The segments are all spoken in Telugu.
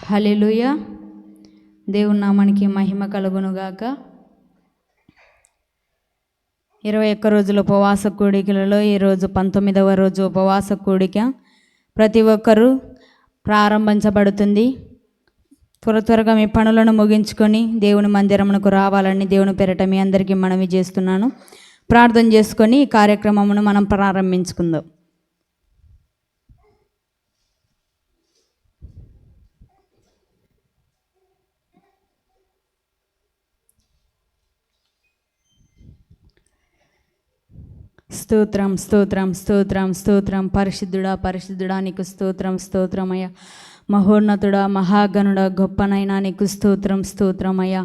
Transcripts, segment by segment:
హల్లెలూయా. దేవుని నామానికి మహిమ కలుగునుగాక. 21 రోజుల ఉపవాస కూడికలలో ఈరోజు 19వ రోజు ఉపవాస కూడిక. ప్రతి ఒక్కరూ ప్రారంభించబడుతుంది. త్వరగా మీ పనులను ముగించుకొని దేవుని మందిరమునకు రావాలని దేవుని పేరట మీ అందరికీ మనవి చేస్తున్నాను. ప్రార్థన చేసుకొని ఈ కార్యక్రమమును మనం ప్రారంభించుకుందాం. స్తోత్రం స్తోత్రం స్తోత్రం స్తోత్రం. పరిశుద్ధుడా పరిశుద్ధుడా నీకు స్తోత్రం స్తోత్రమయ్య. మహోన్నతుడా మహాగణుడా గొప్పనైనా నీకు స్తోత్రం స్తోత్రమయ్య.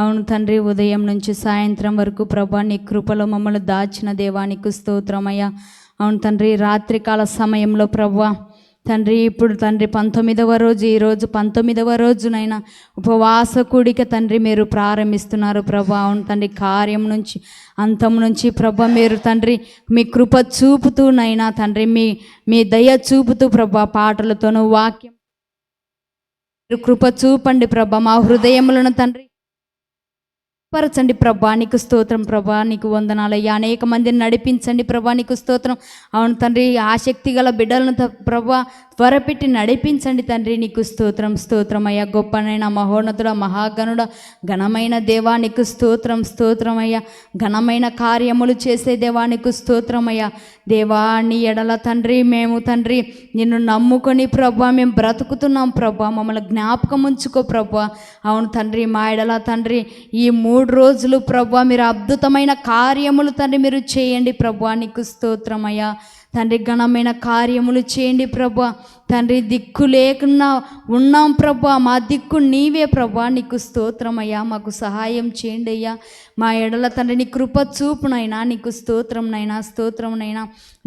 అవును తండ్రి, ఉదయం నుంచి సాయంత్రం వరకు ప్రభా నీ కృపలో మమ్మల్ని దాచిన దేవానికి స్తోత్రమయ్య. అవును తండ్రి, రాత్రికాల సమయంలో ప్రభా తండ్రి ఇప్పుడు తండ్రి 19వ రోజు, ఈరోజు 19వ రోజునైనా ఉపవాస కూడిక తండ్రి మీరు ప్రారంభిస్తున్నారు ప్రభా. అవును తండ్రి, కార్యం నుంచి అంతం నుంచి ప్రభా మీరు తండ్రి మీ కృప చూపుతూనైనా తండ్రి మీ దయ చూపుతూ ప్రభా పాటలతోనూ వాక్యం మీరు కృప చూపండి ప్రభా. మా హృదయములను తండ్రి పరచండి ప్రభా, నీకు స్తోత్రం ప్రభా, నీకు వందనాలయ్యా. అనేక మందిని నడిపించండి ప్రభా, నీకు స్తోత్రం. అవును తండ్రి, ఆసక్తి గల బిడ్డలను ప్రభా త్వరపెట్టి నడిపించండి తండ్రి, నీకు స్తోత్రం స్తోత్రమయ్యా. గొప్పనైన మహోన్నతుడ మహాగణుడ ఘనమైన దేవానికి స్తోత్రం స్తోత్రమయ్యా. ఘనమైన కార్యములు చేసే దేవానికి స్తోత్రమయ్యా. దేవా నీ ఎడల తండ్రి మేము తండ్రి నిన్ను నమ్ముకొని ప్రభా మేము బ్రతుకుతున్నాం ప్రభా, మమ్మల్ని జ్ఞాపకం ఉంచుకో ప్రభా. అవును తండ్రి, మా ఎడల తండ్రి ఈ 3 రోజులు ప్రభా మీరు అద్భుతమైన కార్యములు తండ్రి మీరు చేయండి ప్రభా, నీకు స్తోత్రమయ్యా. తండ్రి ఘనమైన కార్యములు చేయండి ప్రభా. తండ్రి దిక్కు లేకున్నా ఉన్నాం ప్రభా, మా దిక్కు నీవే ప్రభా, నీకు స్తోత్రమయ్యా. మాకు సహాయం చేయండి అయ్యా. మా ఎడల తండ్రి నీ కృప చూపునైనా నీకు స్తోత్రంనైనా స్తోత్రంనైనా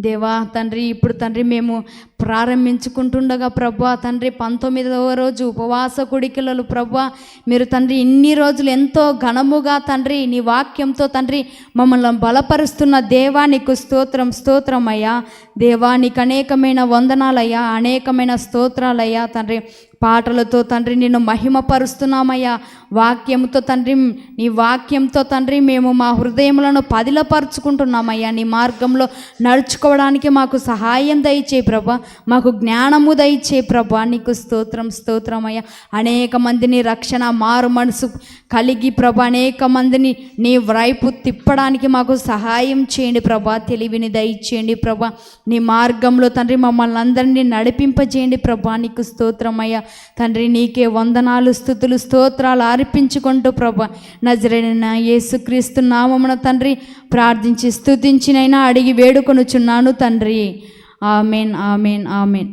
దేవా. తండ్రి ఇప్పుడు తండ్రి మేము ప్రారంభించుకుంటుండగా ప్రభా తండ్రి 19వ రోజు ఉపవాస కూడికలలో ప్రభా మీరు తండ్రి ఇన్ని రోజులు ఎంతో ఘనముగా తండ్రి నీ వాక్యంతో తండ్రి మమ్మల్ని బలపరుస్తున్న దేవా నీకు స్తోత్రం స్తోత్రమయ్యా. దేవా నీకు అనేకమైన వందనాలయ్యా, అనేకమైన స్తోత్రాలయ్యా. తండ్రి పాటలతో తండ్రి నిన్ను మహిమపరుస్తున్నామయ్యా. వాక్యంతో తండ్రి నీ వాక్యంతో తండ్రి మేము మా హృదయములను పదిలపరుచుకుంటున్నామయ్యా. నీ మార్గంలో నడుచుకోవడానికి మాకు సహాయం దయచేయి ప్రభా, మాకు జ్ఞానము దయచేయి ప్రభా, నీకు స్తోత్రం స్తోత్రమయ్యా. అనేక మందిని రక్షణ మారు మనసు కలిగి ప్రభా అనేక మందిని నీ వైపు తిప్పడానికి మాకు సహాయం చేయండి ప్రభా. తెలివిని దయచేయండి ప్రభా. నీ మార్గంలో తండ్రి మమ్మల్ని అందరినీ నడిపింపజేయండి ప్రభా, నీకు స్తోత్రమయ్యా. తండ్రి నీకే వందనాలు స్తుతులు స్తోత్రాలు అర్పించుకుంటూ ప్రభా నజరేయుడైన యేసుక్రీస్తు నామమున తండ్రి ప్రార్థించి స్తుతించినైనా అడిగి వేడుకొనుచున్నాను తండ్రి. Amen amen amen.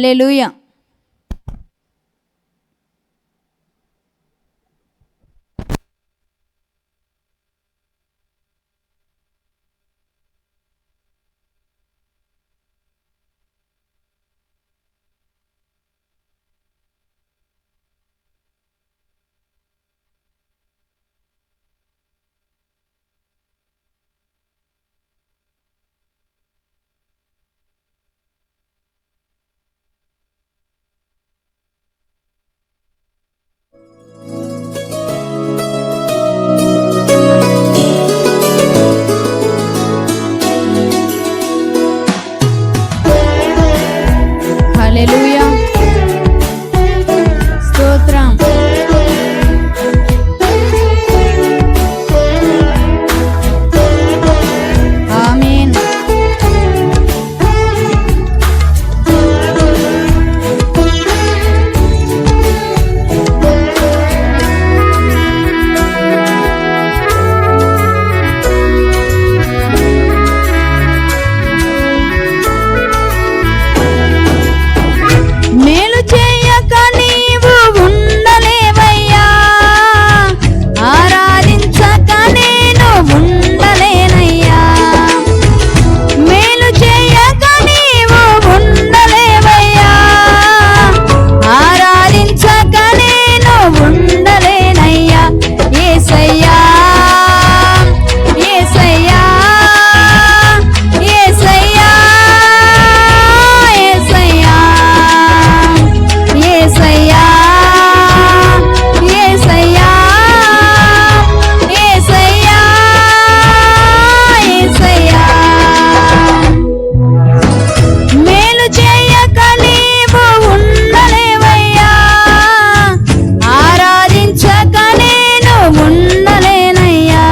Hallelujah. Hallelujah. స్తోత్రం. ఆమేన్. మేలు చేయక నీవు ఉండలేవయ్యా, ఆరాధించక నేను ఉండలేనయ్యా. మేలు చేయక నీవు ఉండలేవయ్యా, ఆరాధించక నేను ఉండలేనయ్యా. యేసయ్యా యేసయ్యా యేసయ్యా యేసయ్యా యేసయ్యా యేసయ్యా యేసయ్యా యేసయ్యా. మేలు చేయక నీవు ఉండలేవయ్యా, ఆరాధించక నేను ఉండలేనయ్యా.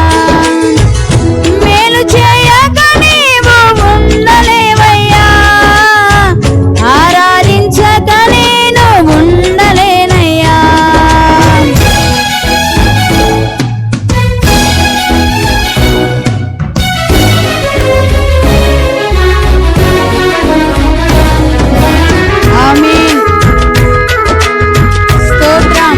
మేలు చేయక నీవు ఉండలేవయ్యా, ఆరాధించక నేను ఉండలేనయ్యా. ఆమేన్. స్తోత్రం.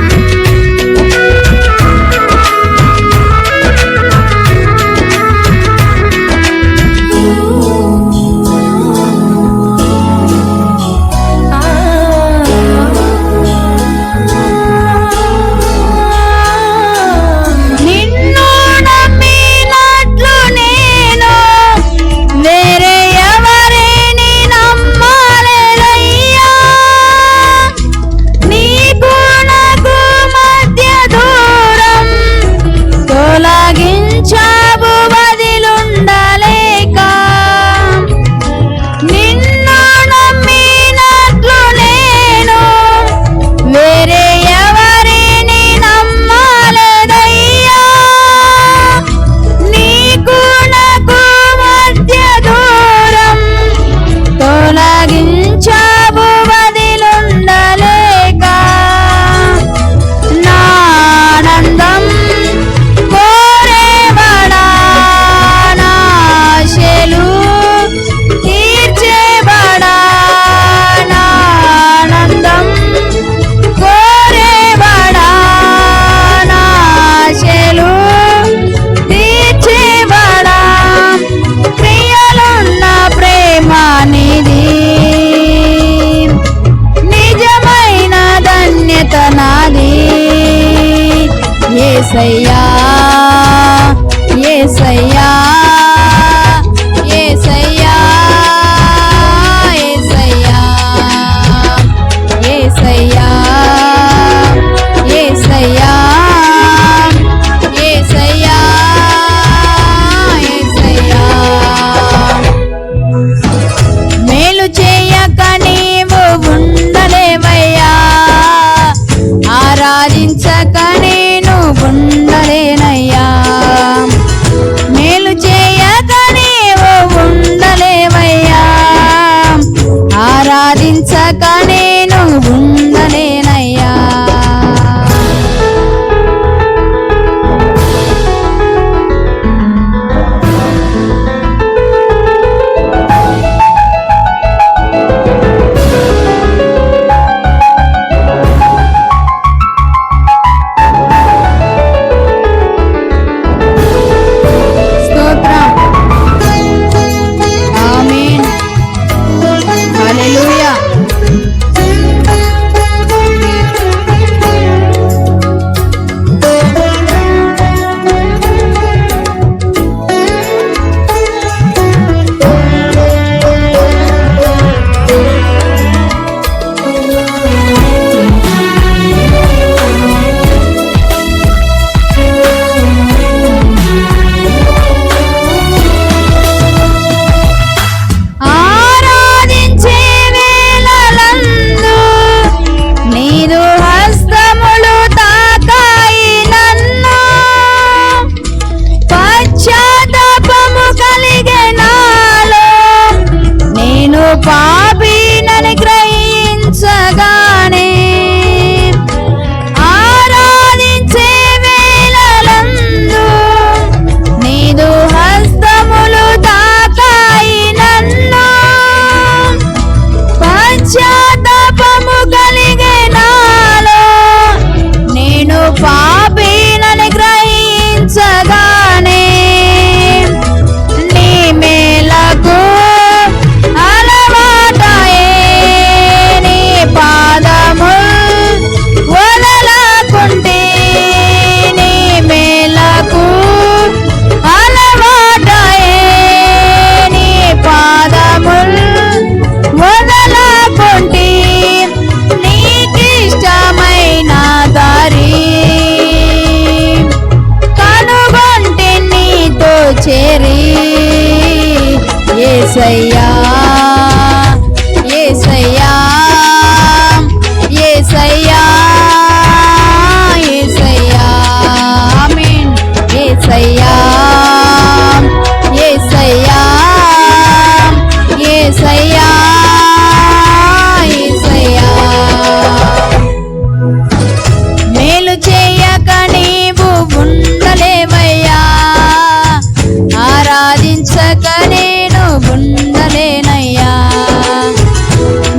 నిన్ను నమ్మినట్లు నేను వేరే ఎవరిని నమ్మలేదయ్యా. నీకు నాకు మధ్య దూరం తొలగించావు వదిలుండలేక. నిన్ను నమ్మినట్లు నేను వేరే ఎవరిని నమ్మలేదయ్యా. నీకు నాకు మధ్య దూరం తొలగించావు వదిలుండలేక. నా ఆనందం కోరేవాడా, నా ఆశలు తీర్చేవాడా. నా ఆనందం కోరేవాడా, నా ఆశలు తీర్చేవాడా. ప్రియలున్న ప్రేమ నిధి, నిజమైన ధన్యత నాది. యేసయ్యా యేసయ్యా యేసయ్యా యేసయ్యా యేసయ్యా యేసయ్యా యేసయ్యా యేసయ్యా. మేలు చేయక నీవు ఉండలేవయ్యా, ఆరాధించక నేను ఉండలేనయ్యా. చేరి యేసయ్యా యేసయ్యా యేసయ్యా యేసయ్యా ఆమేన్ యేసయ్యా యేసయ్యా యేసయ్యా యేసయ్యా మేలు చేయక నీవు ఉండలేవయ్యా ఆరాధించక నేను ఉండలేనయ్యా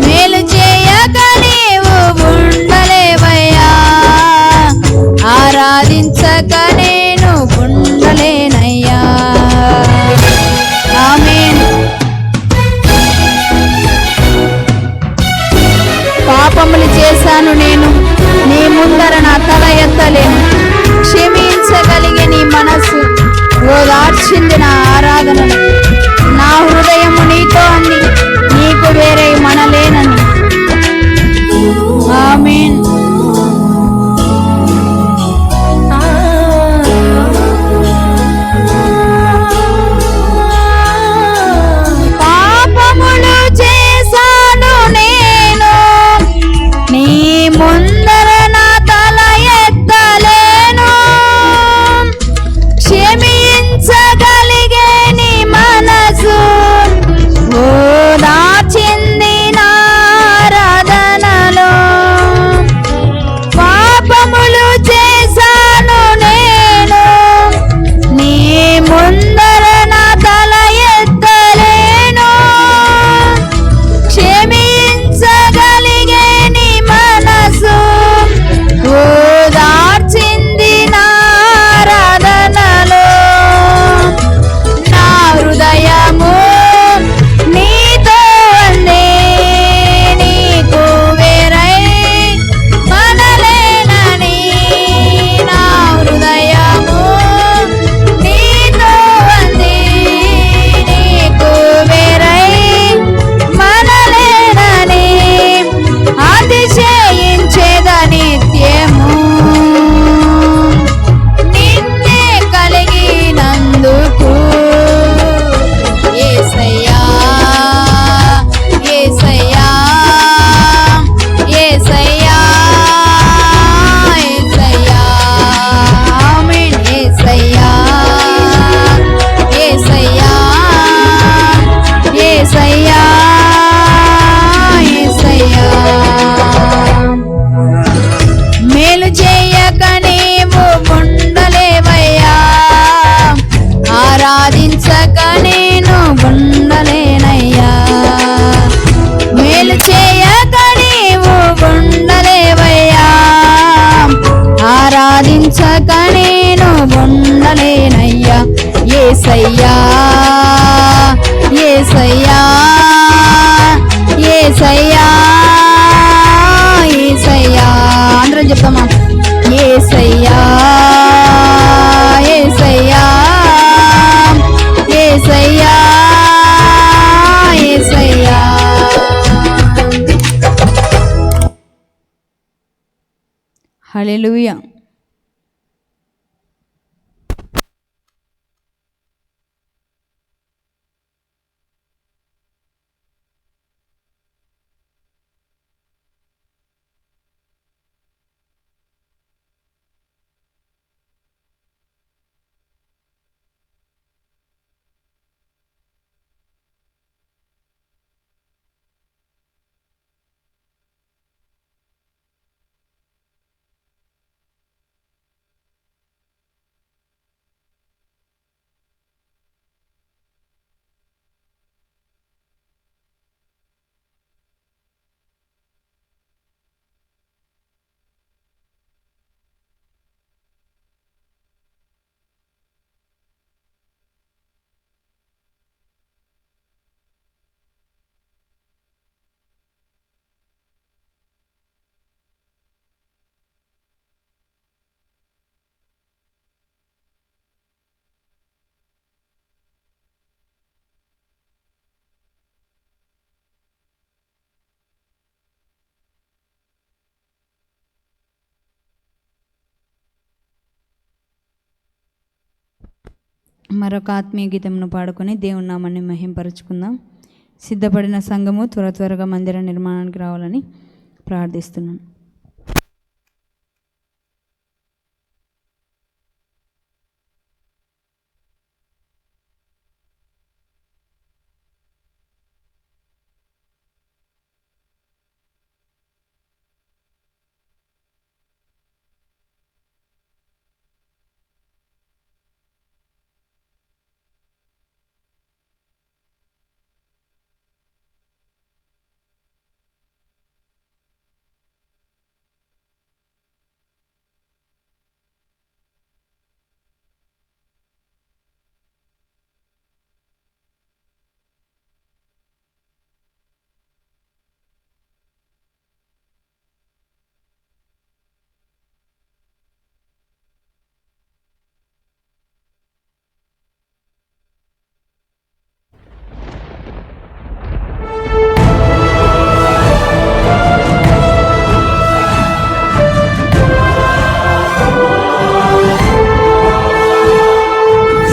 మేలు చేయక నీవు ఉండలేవయ్యా ఆరాధించక నేను ఉండలేనయ్యా ఆమేన్ పాపములు చేశాను నేను నీ ముందర నా తల ఎత్తలేను క్షమించగలిగే నీ మనసు ఓదార్చింది నా ఆరాధనను నా హృదయము నీతో అంది నీకు వేరే మనలేనని ఆమేన్ పాపములు చేశాను నేను నీ ముందర నా తల ఎత్తలేను క్షమించగలిగే నీ మనసు ఓదార్చింది నా ఆరాధనలో పాపములు చేశాను నేను నీ ముందర నా తల ఎత్తలేను క్షమించగలిగే నీ మనసు ఓదార్చింది నా ఆరాధనలో నా హృదయము నీతో అందే నీకు వేరై మనలేనని నా హృదయము నీతో అందే నీకు వేరై మనలేనని అతిశయించేద నిత్యము నిన్నే కలిగినందుకు యేసయ్యా యేసయ్యా యేసయ్యా యేసయ్యా ఆమేన్ యేసయ్యా యేసయ్యా యేసయ్యా యేసయ్యా మేలు చేయక నీవు ఉండలేవయ్యా ఆరాధించక నేను ఉండలేనయ్యా మేలు చేయక నీవు ఉండలేవయ్యా ఆరాధించక నేను ఉండలేనయ్యా యేసయ్యా యేసయ్యా యేసయ్యా యేసయ్యా అందరం చెప్తామా యేసయ్యా యేసయ్యా యేసయ్యా యేసయ్యా హల్లెలూయా మరొక ఆత్మీయ గీతంను పాడుకొని దేవుని నామాన్ని మహింపరచుకుందాం. సిద్ధపడిన సంఘము త్వరగా మందిర నిర్మాణానికి రావాలని ప్రార్థిస్తున్నాను.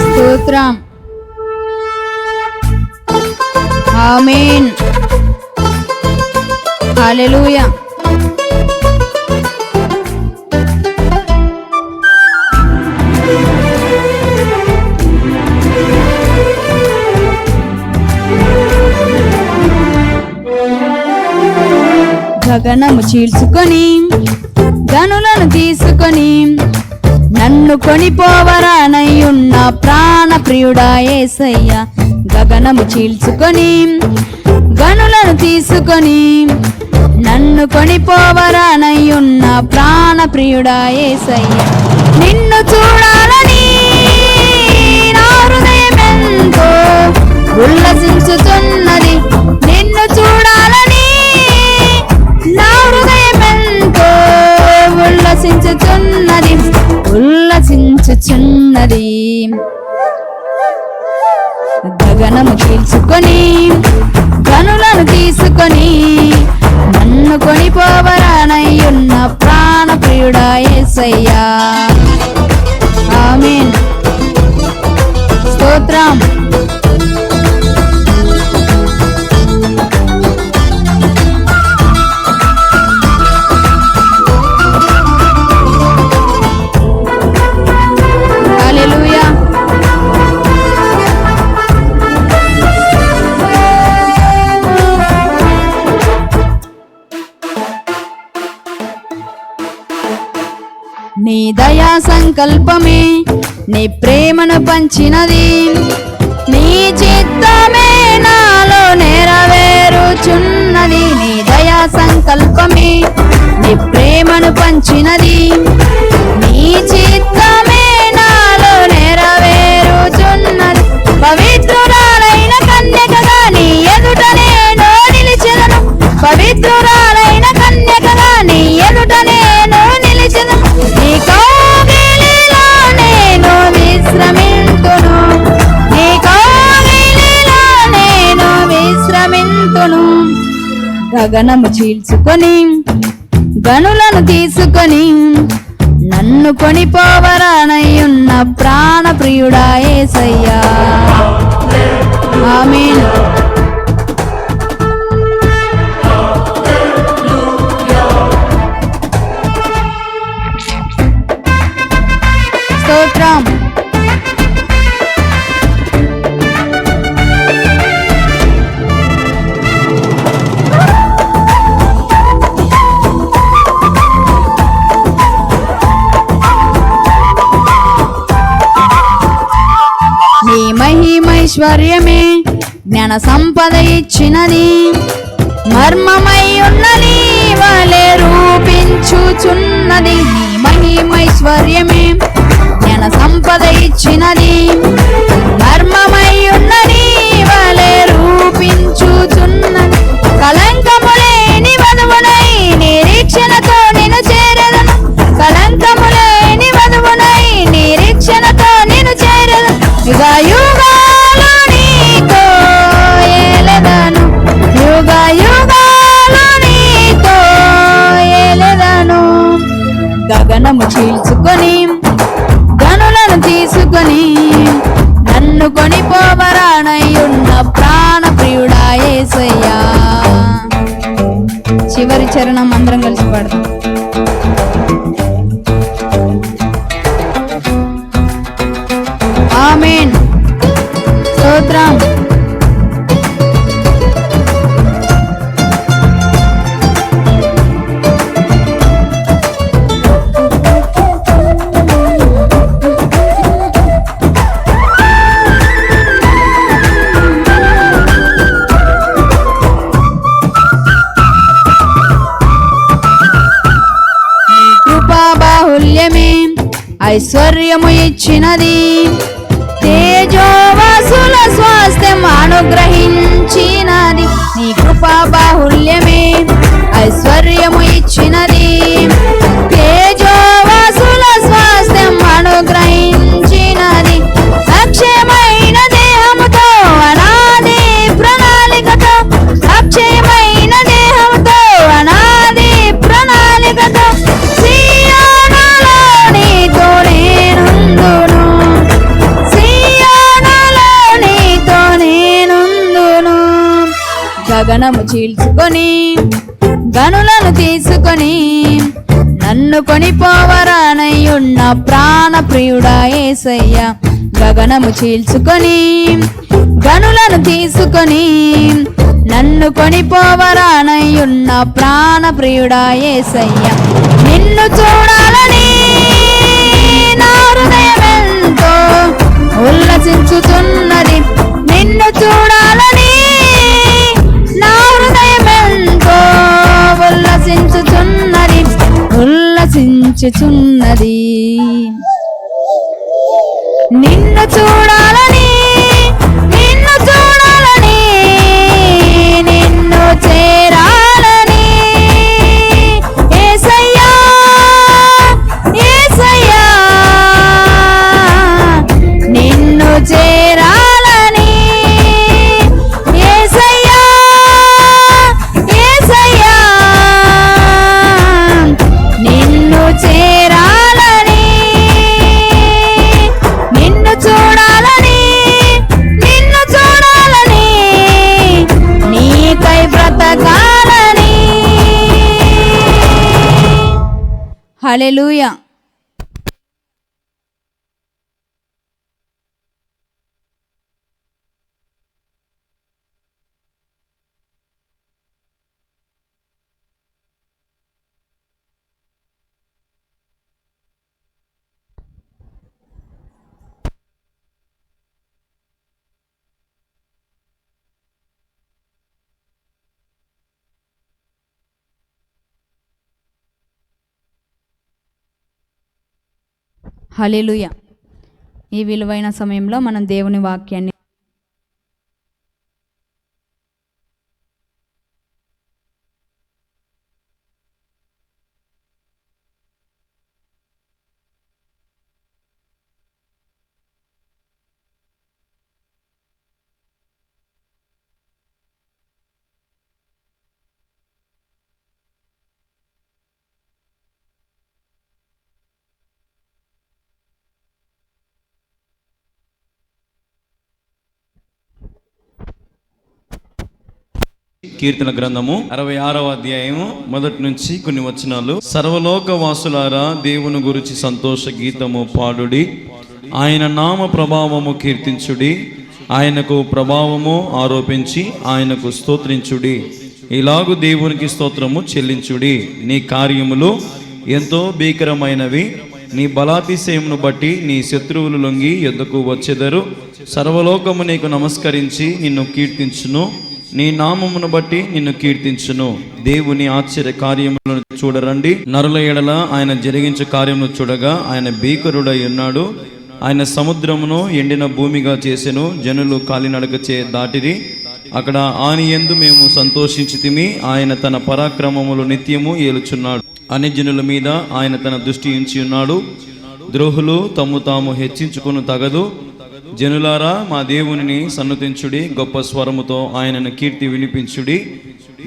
స్తోత్రం. ఆమేన్. హల్లెలూయా. గగనము చీల్చుకొని గనులను తీసుకొని నన్ను కొనిపోవరానయ్యున్న ప్రాణ ప్రియుడా యేసయ్య. గగనము చీల్చుకొని గనులను తీసుకొని నన్ను కొనిపోవరానయ్యున్న ప్రాణ ప్రియుడా యేసయ్య. నిన్ను చూడాలని నా హృదయమెంతో ఉల్లసించుచున్నది. నిన్ను చూడాలని నా హృదయమెంతో ఉల్లసించుచున్నది. గగనము చీల్చుకొని గనులను తీసుకొని నన్ను కొనిపోవరానయ్యున్న ప్రాణ ప్రియుడా యేసయ్యా. ఆమేన్. స్తోత్రం. నీ దయా సంకల్పమే నీ ప్రేమను పంచినది. నీ చిత్తమే నాలో నెరవేరుచున్నది. నీ దయా సంకల్పమే నీ ప్రేమను పంచినది. నీ చిత్తమే నాలో నెరవేరుచున్నది. పవిత్రురాలైన కన్యకగా నీ ఎదుట నేను నిలిచెదను. పవిత్రురాలైన కన్యకగా నీ ఎదుట నేను నిలిచెదను. నీ కౌగిలిలో నేను విశ్రమింతును. నీ కౌగిలిలో నేను విశ్రమింతును. గగనము చీల్చుకొని గనులను తీసుకొని నన్ను కొనిపోవరానయ్యున్న ప్రాణ ప్రియుడా యేసయ్యా. ఆమేన్. స్తోత్రం. నీ మహిమైశ్వర్యమే జ్ఞాన సంపద ఇచ్చినది. మర్మమై ఉన్నది వలె రూపించుచున్నది. నీ మహిమైశ్వర్యమే జ్ఞాన సంపద ఇచ్చినది. మర్మమై ఉన్నది వలె రూపించుచున్నది. కలంకము లేని వధువునై నిరీక్షణతో నేను చేరెదను. కలంకము లేని వధువునై నిరీక్షణతో నేను చేరెదను. యుగ యుగాలు నీతో ఏలెదను. యుగ యుగాలు నీతో ఏలెదను. గగనము చీల్చుకొని గనులను తీసుకొని చరణం అందరం కలిసి పాడదాం. ఆమేన్. స్తోత్రం. ఐశ్వర్యము ఇచ్చినది, తేజోవాసుల స్వాస్థ్యం అనుగ్రహించినది. నీ కృపా బాహుల్యమే ఐశ్వర్యము ఇచ్చినది, తేజోవాసుల స్వాస్థ్యం అనుగ్రహించినది. అక్షయమైన దేహముతో అనాది ప్రణాళికతో, అక్షయమైన దేహముతో అనాది ప్రణాళికతో గగనము చీల్చుకొని గనులను తీసుకొని నన్ను కొనిపోవరానయ్యున్న ప్రాణ ప్రియుడా యేసయ్య. గగనము చీల్చుకొని గనులను తీసుకొని నన్ను కొనిపోవరానయ్యున్న ప్రాణ ప్రియుడా యేసయ్య. నిన్ను చూడాలని నా హృదయమెంతో ఉల్లసించుతున్నది, నిన్ను చూడాలని నా హృదయమెంతో ఉల్లసించుచున్నది, ఉల్లసించుచున్నది. నిన్ను చూడాలని, నిన్ను చూడాలని, నిన్ను చేరాలని యేసయ్యా, యేసయ్యా, నిన్ను చేరాలని యేసయ్యా, యేసయ్యా, నిన్ను చేరాలని, నిన్ను చూడాలని, నిన్ను చూడాలని, నీకై బ్రతకాలని. హల్లెలూయా. హల్లెలూయా. ఈ విలువైన సమయంలో మనం దేవుని వాక్యాన్ని కీర్తన గ్రంథము 66వ అధ్యాయము మొదటి నుంచి కొన్ని వచనాలు. సర్వలోక వాసులారా, దేవుని గురించి సంతోష గీతము పాడుడి, ఆయన నామ ప్రభావము కీర్తించుడి, ఆయనకు ప్రభావము ఆరోపించి ఆయనకు స్తోత్రించుడి. ఇలాగు దేవునికి స్తోత్రము చెల్లించుడి. నీ కార్యములు ఎంతో భీకరమైనవి, నీ బలాతిశయమును బట్టి నీ శత్రువులు లొంగి యొద్దకు వచ్చెదరు. సర్వలోకము నీకు నమస్కరించి నిన్ను కీర్తించును, నీ నామమును బట్టి నిన్ను కీర్తించును. దేవుని ఆశ్చర్య కార్యములను చూడరండి. నరుల ఎడల ఆయన జరిగించే కార్యమును చూడగా ఆయన భీకరుడై ఉన్నాడు. ఆయన సముద్రమును ఎండిన భూమిగా చేసెను, జనులు కాలినడకచే దాటిరి. అక్కడ ఆయన యందు మేము సంతోషించితిమి. ఆయన తన పరాక్రమములు నిత్యము ఏలుచున్నాడు. అన్యజనుల మీద ఆయన తన దృష్టి ఉంచి ఉన్నాడు. ద్రోహులు తమ్ము తాము హెచ్చించుకును తగదు. జనులారా, మా దేవునిని సన్నుతించుడి, గొప్ప స్వరముతో ఆయనను కీర్తి వినిపించుడి.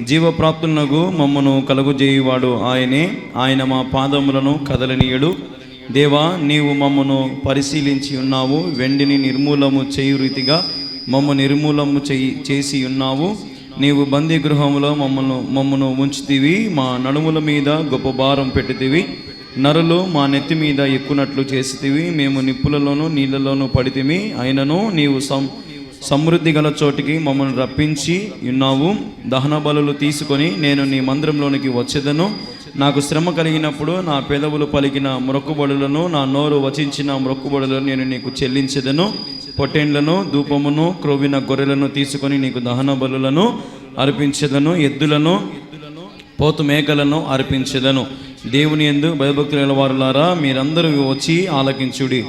జీవప్రాప్తులకు మమ్మను కలుగుజేయువాడు ఆయనే. ఆయన మా పాదములను కదలనీయడు. దేవా, నీవు మమ్మను పరిశీలించి ఉన్నావు. వెండిని నిర్మూలము చేయు రీతిగా మమ్మ నిర్మూలము చేసి ఉన్నావు. నీవు బందీ గృహంలో మమ్మను ఉంచితివి. మా నడుముల మీద గొప్ప భారం పెట్టితివి. నరులు మా నెత్తి మీద ఎక్కునట్లు చేసితివి. మేము నిప్పులలోనూ నీళ్ళలోనూ పడితిమి. అయినను నీవు సమృద్ధి గల చోటికి మమ్మల్ని రప్పించి ఉన్నావు. దహన బలులు తీసుకొని నేను నీ మందిరంలోనికి వచ్చేదను. నాకు శ్రమ కలిగినప్పుడు నా పెదవులు పలికిన మొక్కుబడులను, నా నోరు వచించిన మొక్కుబడులను నేను నీకు చెల్లించెదను. పొట్టేండ్లను, ధూపమును, క్రొవ్విన గొర్రెలను తీసుకొని నీకు దహన బలులను అర్పించెదను. ఎద్దులను, పోతు మేకలను అర్పించెదను. దేవుని యందు భయభక్తుల వారులారా, మీరందరూ వచ్చి ఆలకించుడి.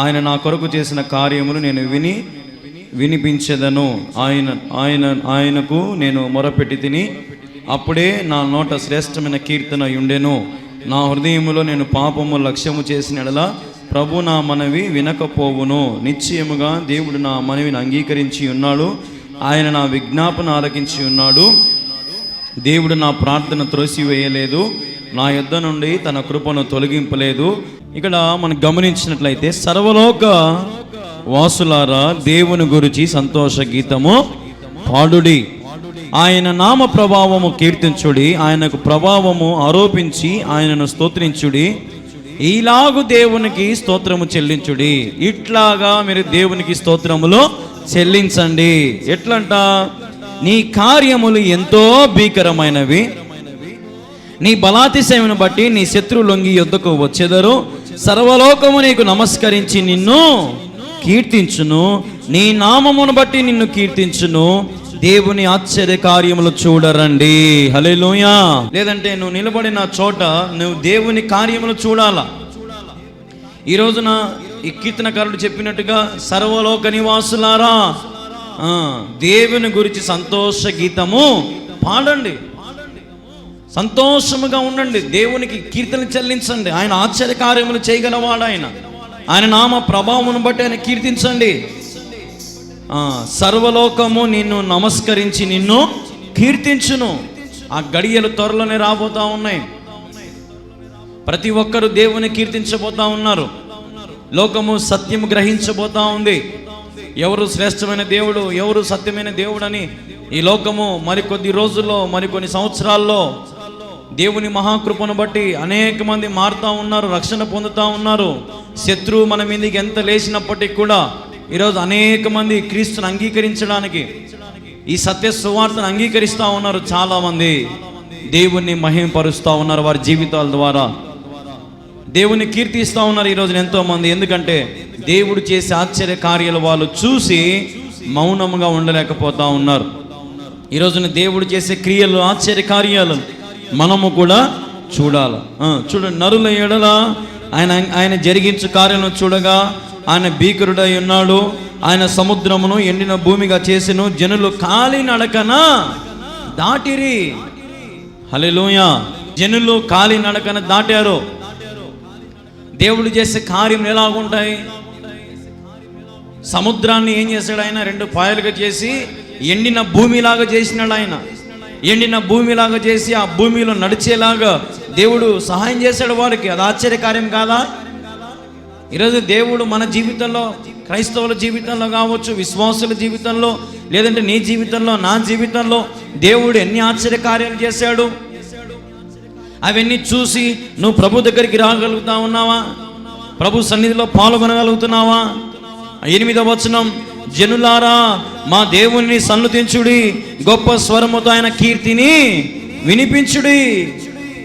ఆయన నా కొరకు చేసిన కార్యములు నేను వినిపించెదను. ఆయనకు నేను మొరపెట్టి తిని, అప్పుడే నా నోట శ్రేష్టమైన కీర్తన యుండెను. నా హృదయములో నేను పాపము లక్ష్యము చేసిన ఎడల ప్రభు నా మనవి వినకపోవును. నిశ్చయముగా దేవుడు నా మనవిని అంగీకరించి ఉన్నాడు. ఆయన నా విజ్ఞాపన ఆలకించి ఉన్నాడు. దేవుడు నా ప్రార్థన త్రోసివేయలేదు. నా యొద్ద నుండి తన కృపను తొలగింపలేదు. ఇక్కడ మనం గమనించినట్లయితే, సర్వలోక వాసులారా దేవుని గురించి సంతోష గీతము పాడుడి. ఆయన నామ ప్రభావము కీర్తించుడి. ఆయనకు ప్రభావము ఆరోపించి ఆయనను స్తోత్రించుడి. ఈలాగు దేవునికి స్తోత్రము చెల్లించుడి. ఇట్లాగా మీరు దేవునికి స్తోత్రములు చెల్లించండి. ఎట్లంట? నీ కార్యములు ఎంతో భీకరమైనవి. నీ బలాతిశయమును బట్టి నీ శత్రువు లొంగి యొద్దకు వచ్చెదరు. సర్వలోకము నీకు నమస్కరించి నిన్ను కీర్తించును. నీ నామమును బట్టి నిన్ను కీర్తించును. దేవుని ఆశ్చర్య కార్యములు చూడరండి. హల్లెలూయా. లేదంటే నువ్వు నిలబడిన చోట నువ్వు దేవుని కార్యములు చూడాలా. ఈ రోజున ఈ కీర్తనకారుడు చెప్పినట్టుగా, సర్వలోక నివాసులారా దేవుని గురించి సంతోష గీతము పాడండి. సంతోషముగా ఉండండి. దేవునికి కీర్తన చెల్లించండి. ఆయన ఆశ్చర్య కార్యములు చేయగలవాడు. ఆయన నామ ప్రభావమును బట్టి ఆయన కీర్తించండి. సర్వలోకము నిన్ను నమస్కరించి నిన్ను కీర్తించును. ఆ గడియలు త్వరలోనే రాబోతా ఉన్నాయి. ప్రతి ఒక్కరు దేవుని కీర్తించబోతా ఉన్నారు. లోకము సత్యము గ్రహించబోతా ఉంది. ఎవరు శ్రేష్టమైన దేవుడు, ఎవరు సత్యమైన దేవుడు అని ఈ లోకము మరికొద్ది రోజుల్లో, మరికొన్ని సంవత్సరాల్లో దేవుని మహాకృపను బట్టి అనేక మంది మారుతూ ఉన్నారు, రక్షణ పొందుతూ ఉన్నారు. శత్రువు మన మీదకి ఎంత లేచినప్పటికీ కూడా ఈరోజు అనేక మంది క్రీస్తుని అంగీకరించడానికి, ఈ సత్య సువార్తను అంగీకరిస్తూ ఉన్నారు. చాలామంది దేవుణ్ణి మహిమపరుస్తూ ఉన్నారు. వారి జీవితాల ద్వారా దేవుని కీర్తిస్తూ ఉన్నారు ఈరోజు ఎంతోమంది. ఎందుకంటే దేవుడు చేసే ఆశ్చర్య కార్యాలు వాళ్ళు చూసి మౌనముగా ఉండలేకపోతా ఉన్నారు. ఈరోజున దేవుడు చేసే క్రియలు, ఆశ్చర్య కార్యాలు మనము కూడా చూడాలి. చూడండి, నరుల ఎడల ఆయన జరిగించు కార్యాలను చూడగా ఆయన భీకరుడై ఉన్నాడు. ఆయన సముద్రమును ఎండిన భూమిగా చేసెను. జనులు కాలి నడకన దాటిరి. హల్లెలూయా. జనులు కాలి నడకన దాటారు. దేవుడు చేసే కార్యం ఎలాగుంటాయి? సముద్రాన్ని ఏం చేశాడు ఆయన? రెండు పాయలుగా చేసి ఎండిన భూమిలాగా చేసినాడు. ఆయన ఎండిన భూమిలాగా చేసి ఆ భూమిలో నడిచేలాగా దేవుడు సహాయం చేశాడు వారికి. అది ఆశ్చర్యకార్యం కాదా? ఈరోజు దేవుడు మన జీవితంలో, క్రైస్తవుల జీవితంలో కావచ్చు, విశ్వాసుల జీవితంలో, లేదంటే నీ జీవితంలో, నా జీవితంలో దేవుడు ఎన్ని ఆశ్చర్య కార్యాలు చేశాడు. అవన్నీ చూసి నువ్వు ప్రభు దగ్గరికి రాగలుగుతా ఉన్నావా? ప్రభు సన్నిధిలో పాల్గొనగలుగుతున్నావా? 8వ వచనం, జనులారా మా దేవుణ్ణి సన్నుతించుడి, గొప్ప స్వరముతో ఆయన కీర్తిని వినిపించుడి.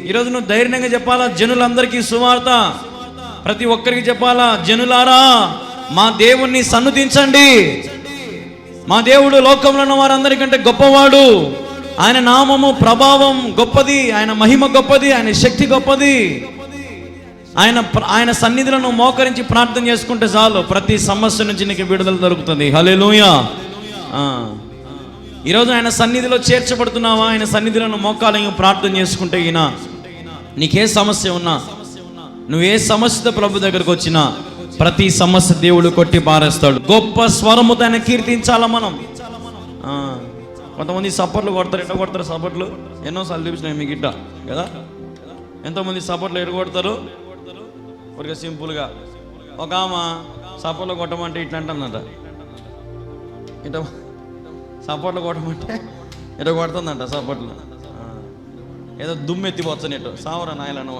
ఈరోజు నువ్వు ధైర్యంగా చెప్పాలా జనులందరికీ సువార్త. ప్రతి ఒక్కరికి చెప్పాలా, జనులారా మా దేవుణ్ణి సన్నుతించండి. మా దేవుడు లోకంలో ఉన్న వారందరికంటే గొప్పవాడు. ఆయన నామము ప్రభావం గొప్పది, ఆయన మహిమ గొప్పది, ఆయన శక్తి గొప్పది. ఆయన సన్నిధులను మోకరించి ప్రార్థన చేసుకుంటే చాలు, ప్రతి సమస్య నుంచి నీకు విడుదల దొరుకుతుంది. హల్లెలూయా. ఈరోజు ఆయన సన్నిధిలో చేర్చబడుతున్నావా? ఆయన సన్నిధులను మోకాలని ప్రార్థన చేసుకుంటే ఈయన నీకే సమస్య ఉన్నా, నువ్వే సమస్యతో ప్రభు దగ్గరకు వచ్చినా ప్రతి సమస్య దేవుడు కొట్టి పారేస్తాడు. గొప్ప స్వరముతో ఆయన కీర్తించాలా మనం. కొంతమంది సపోర్ట్లు కొడతారు. ఎట్లా కొడతారు సపోర్ట్లు? ఎన్నోసార్లు చూపించినాయి మీకు ఇట్ట కదా. ఎంతోమంది సపోర్ట్లు ఎడగొడతారు ఊరికే సింపుల్గా. ఒక ఆమె సపోర్ట్లు కొట్టమంటే ఇట్లా అంటుందంట. ఇట్లా సపోర్ట్లు కొట్టమంటే ఎటో కొడుతుందంట సప్పట్లు. ఏదో దుమ్మెత్తిపోచ్చనేటో సావరా నాయలను.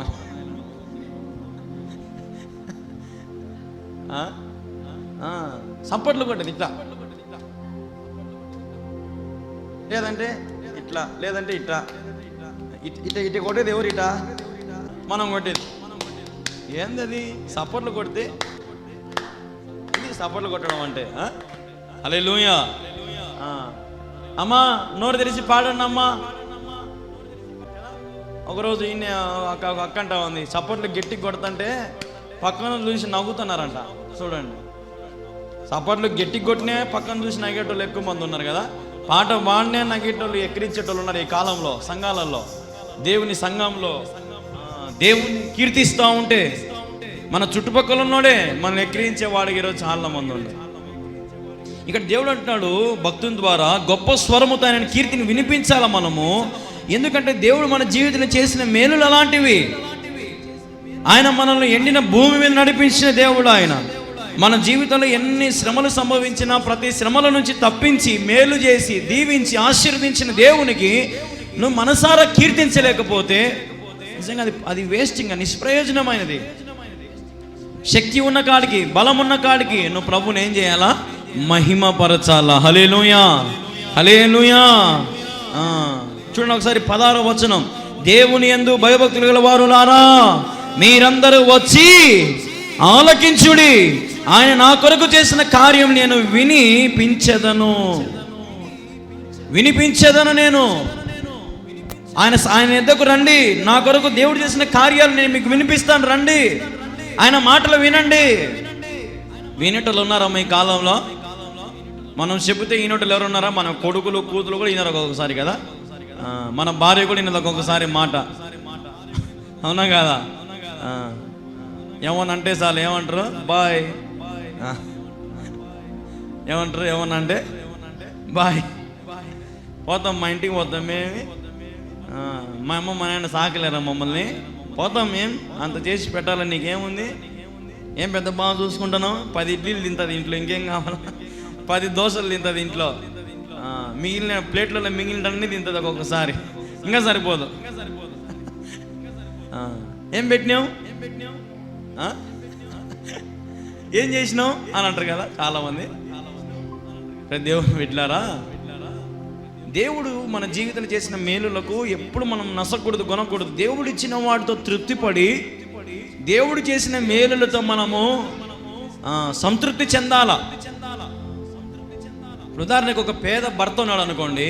సప్పట్లు కొట్టేది ఇట్లా, లేదంటే ఇట్లా, లేదంటే ఇట్లా. ఇట్లా కొట్టేది ఎవరు? ఇటా మనం కొట్టేది. ఏంది అది? సప్పట్లు కొడితే ఇది సప్పట్లు కొట్టడం అంటే. హల్లెలూయా. అమ్మా నోరు తెరిచి పాడండి అమ్మా. ఒకరోజు ఈయన అక్క అంటా ఉంది, సప్పట్లు గట్టికి కొడుతుంటే పక్కన చూసి నవ్వుతున్నారంట. చూడండి, సప్పట్లు గట్టికి కొట్టినే పక్కన చూసి నగేటోళ్ళు ఎక్కువ మంది ఉన్నారు కదా. పాట బాగానే నగేటోళ్ళు ఎక్కిరించేటోళ్ళు ఉన్నారు ఈ కాలంలో. సంఘాలలో, దేవుని సంఘంలో దేవుని కీర్తిస్తూ ఉంటే మన చుట్టుపక్కల ఉన్నోడే మనం ఎక్కిరించే వాడికి ఈరోజు చాలా మంది ఉన్నారు. ఇక్కడ దేవుడు అంటున్నాడు భక్తుని ద్వారా గొప్ప స్వరముతో ఆయన కీర్తిని వినిపించాలా మనము. ఎందుకంటే దేవుడు మన జీవితంలో చేసిన మేలులు అలాంటివి. ఆయన మనల్ని ఎండిన భూమి మీద నడిపించిన దేవుడు. ఆయన మన జీవితంలో ఎన్ని శ్రమలు సంభవించినా ప్రతి శ్రమల నుంచి తప్పించి మేలు చేసి దీవించి ఆశీర్వదించిన దేవునికి నువ్వు మనసారా కీర్తించలేకపోతే నిజంగా అది వేస్టింగ్, నిష్ప్రయోజనమైనది. శక్తి ఉన్న కాడికి, బలం ఉన్న కాడికి నువ్వు ప్రభుని ఏం చేయాలా? మహిమపరచాలా. హల్లెలూయా, హల్లెలూయా. చూడండి ఒకసారి 16వ వచనం, దేవుని యందు భయభక్తులు గల వారులారా మీరందరూ వచ్చి ఆలకించుడి, ఆయన నా కొరకు చేసిన కార్యం నేను వినిపించెదను. నేను ఆయన ఎద్దకు రండి, నా కొరకు దేవుడు చేసిన కార్యాలు నేను మీకు వినిపిస్తాను, రండి, ఆయన మాటలు వినండి. వినేటోళ్ళు ఉన్నారమ్మా ఈ కాలంలో? మనం చెబితే ఈనోటలు ఎవరు ఉన్నారా? మన కొడుకులు కూతురు కూడా ఈనారు ఒక్కొక్కసారి కదా. మన భార్య కూడా ఈయనది ఒక్కొక్కసారి మాట, అవునా కదా? ఏమన్నా అంటే చాలు ఏమంటారు? బాయ్. ఏమన్నా అంటే బాయ్. పోతాం, మా ఇంటికి పోతాం. మేమి మా అమ్మ మా నాయన సాకలేరా మమ్మల్ని? పోతాం. ఏం అంత చేసి పెట్టాలని నీకేముంది? ఏం పెద్ద బాగా చూసుకుంటున్నావు? 10 ఇడ్లీలు తింటుంది ఇంట్లో, ఇంకేం కావాలా? 10 దోశలు తింటుంది ఇంట్లో, మిగిలిన ప్లేట్లలో మిగిలినన్నీ తింటుంది ఒక్కొక్కసారి, ఇంకా సరిపోదు. ఏం పెట్టినావు, ఏం చేసినావు అని అంటారు కదా చాలామంది. దేవుడు పెట్టారా? దేవుడు మన జీవితంలో చేసిన మేలులకు ఎప్పుడు మనం నసకూడదు, కొనకూడదు. దేవుడు ఇచ్చిన వాటితో తృప్తిపడి దేవుడు చేసిన మేలులతో మనము సంతృప్తి చెందాలా. ఉదాహరణకు ఒక పేద భర్త ఉన్నాడు అనుకోండి,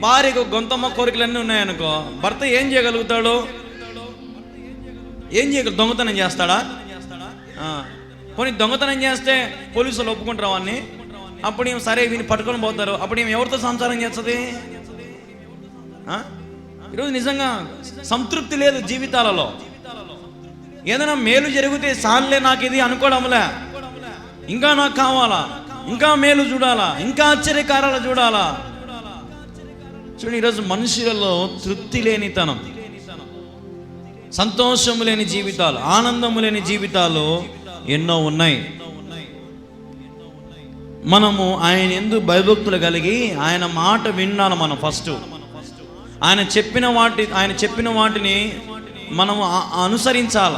భార్యకు గొంతమ్మ కోరికలన్నీ ఉన్నాయనుకో, భర్త ఏం చేయగలుగుతాడు? దొంగతనం చేస్తాడా? పోనీ దొంగతనం చేస్తే పోలీసులు ఒప్పుకుంటారు అవన్నీ. అప్పుడు ఏం సరే వీని పట్టుకొని పోతారు. అప్పుడు ఏం ఎవరితో సంసారం చేస్తుంది? ఈరోజు నిజంగా సంతృప్తి లేదు జీవితాలలో. ఏదైనా మేలు జరిగితే సార్లే నాకు ఇది అనుకోవడంలే, ఇంకా నాకు కావాలా, ఇంకా మేలు చూడాలా, ఇంకా ఆశ్చర్యకారాలు చూడాలా. చూడండి, ఈరోజు మనుషులలో తృప్తి లేనితనం, సంతోషము లేని జీవితాలు, ఆనందము లేని జీవితాలు ఎన్నో ఉన్నాయి. మనము ఆయన యందు భయభక్తులు కలిగి ఆయన మాట వినాలి. మనం ఫస్ట్ ఆయన చెప్పిన వాటిని మనము అనుసరించాల.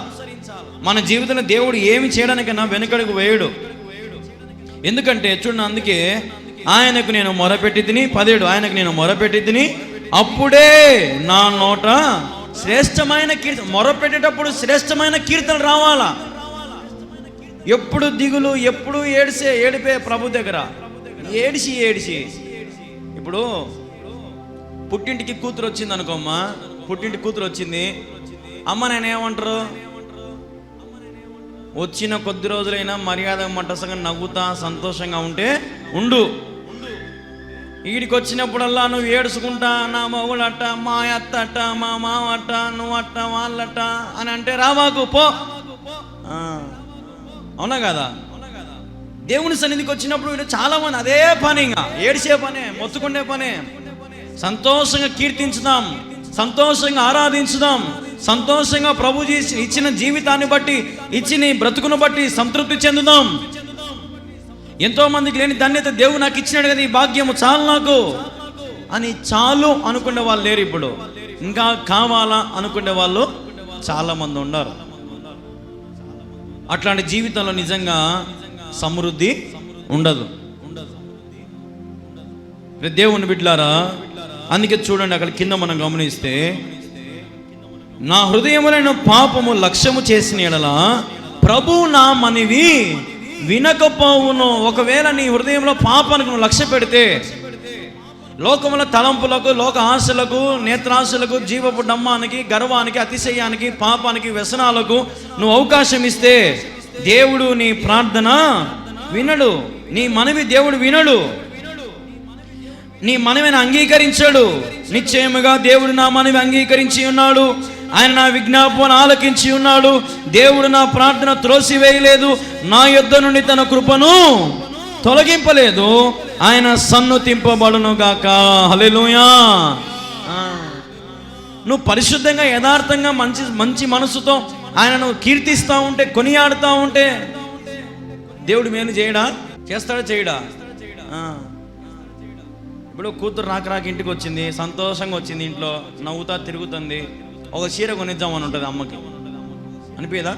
మన జీవితంలో దేవుడు ఏమి చేయడానికైనా వెనుకడుగు వేయడు. ఎందుకంటే చూడండి, అందుకే ఆయనకు నేను మొరపెట్టి తిని 17 ఆయనకు నేను మొరపెట్టి తిని అప్పుడే నా నోట శ్రేష్టమైన కీర్తన. మొరపెట్టేటప్పుడు శ్రేష్టమైన కీర్తనలు రావాలా. ఎప్పుడు దిగులు, ఎప్పుడు ఏడిపే ప్రభు దగ్గర ఏడిసి ఇప్పుడు పుట్టింటికి కూతురు వచ్చింది అనుకోమ్మా, పుట్టింటికి కూతురు వచ్చింది, అమ్మ నేను ఏమంటారు? వచ్చిన కొద్ది రోజులైనా మర్యాద మట్టసంగా నవ్వుతా సంతోషంగా ఉంటే ఉండు. వీడికి వచ్చినప్పుడల్లా నువ్వు ఏడుచుకుంటా, నా మగుడు అట్ట, మా అత్త అట్ట, మా మామ అట్ట, నువ్వు అట్ట, వాళ్ళట్ట అని అంటే రావాకు పో. అవునా కదా? దేవుని సన్నిధికి వచ్చినప్పుడు చాలా మంది అదే పని, ఇంకా ఏడిసే పనే, మొత్తుకుండే పనే. సంతోషంగా కీర్తించుదాం, సంతోషంగా ఆరాధించుదాం, సంతోషంగా ప్రభు ఇచ్చిన జీవితాన్ని బట్టి, ఇచ్చిన బ్రతుకును బట్టి సంతృప్తి చెందుదాం. ఎంతో మందికి లేని ధన్యత దేవుడు నాకు ఇచ్చినాడు కదా, ఈ భాగ్యము చాలు నాకు. అని చాలు అనుకునే వాళ్ళు లేరు ఇప్పుడు. ఇంకా కావాలా అనుకునే వాళ్ళు చాలామంది ఉన్నారు. అట్లాంటి జీవితంలో నిజంగా సమృద్ధి ఉండదు. దేవుని బిడ్డలారా, అందుకే చూడండి అక్కడ కింద మనం గమనిస్తే, నా హృదయములైన పాపము లక్ష్యము చేసిన యెడల ప్రభు నా మనవి వినకపోవును. ఒకవేళ నీ హృదయంలో పాపానికి నువ్వు లక్ష్య పెడితే, లోకముల తలంపులకు, లోక ఆశలకు, నేత్రాశలకు, జీవపు డమ్మానికి, గర్వానికి, అతిశయానికి, పాపానికి, వ్యసనాలకు నువ్వు అవకాశం ఇస్తే దేవుడు నీ ప్రార్థన వినడు. నీ మనవి దేవుడు వినడు. నీ మనవిని అంగీకరించాడు. నిశ్చయముగా దేవుడు నా మనవి అంగీకరించి ఉన్నాడు. ఆయన నా విజ్ఞాపన ఆలకించి ఉన్నాడు. దేవుడు నా ప్రార్థన త్రోసివేయలేదు. నా యొద్ద నుండి తన కృపను తొలగింపలేదు. ఆయన సన్నుతింపబడును గాక. హల్లెలూయా. నువ్వు పరిశుద్ధంగా, యథార్థంగా, మంచి మనసుతో ఆయనను కీర్తిస్తూ ఉంటే, కొనియాడుతూ ఉంటే దేవుడు మేలు చేయడా? చేస్తాడా? చేయడా? ఇప్పుడు కూతురు రాక ఇంటికి వచ్చింది, సంతోషంగా వచ్చింది, ఇంట్లో నవ్వుతా తిరుగుతుంది. ఒక చీర కొనిద్దామని ఉంటుంది అమ్మకి, అనిపించదా?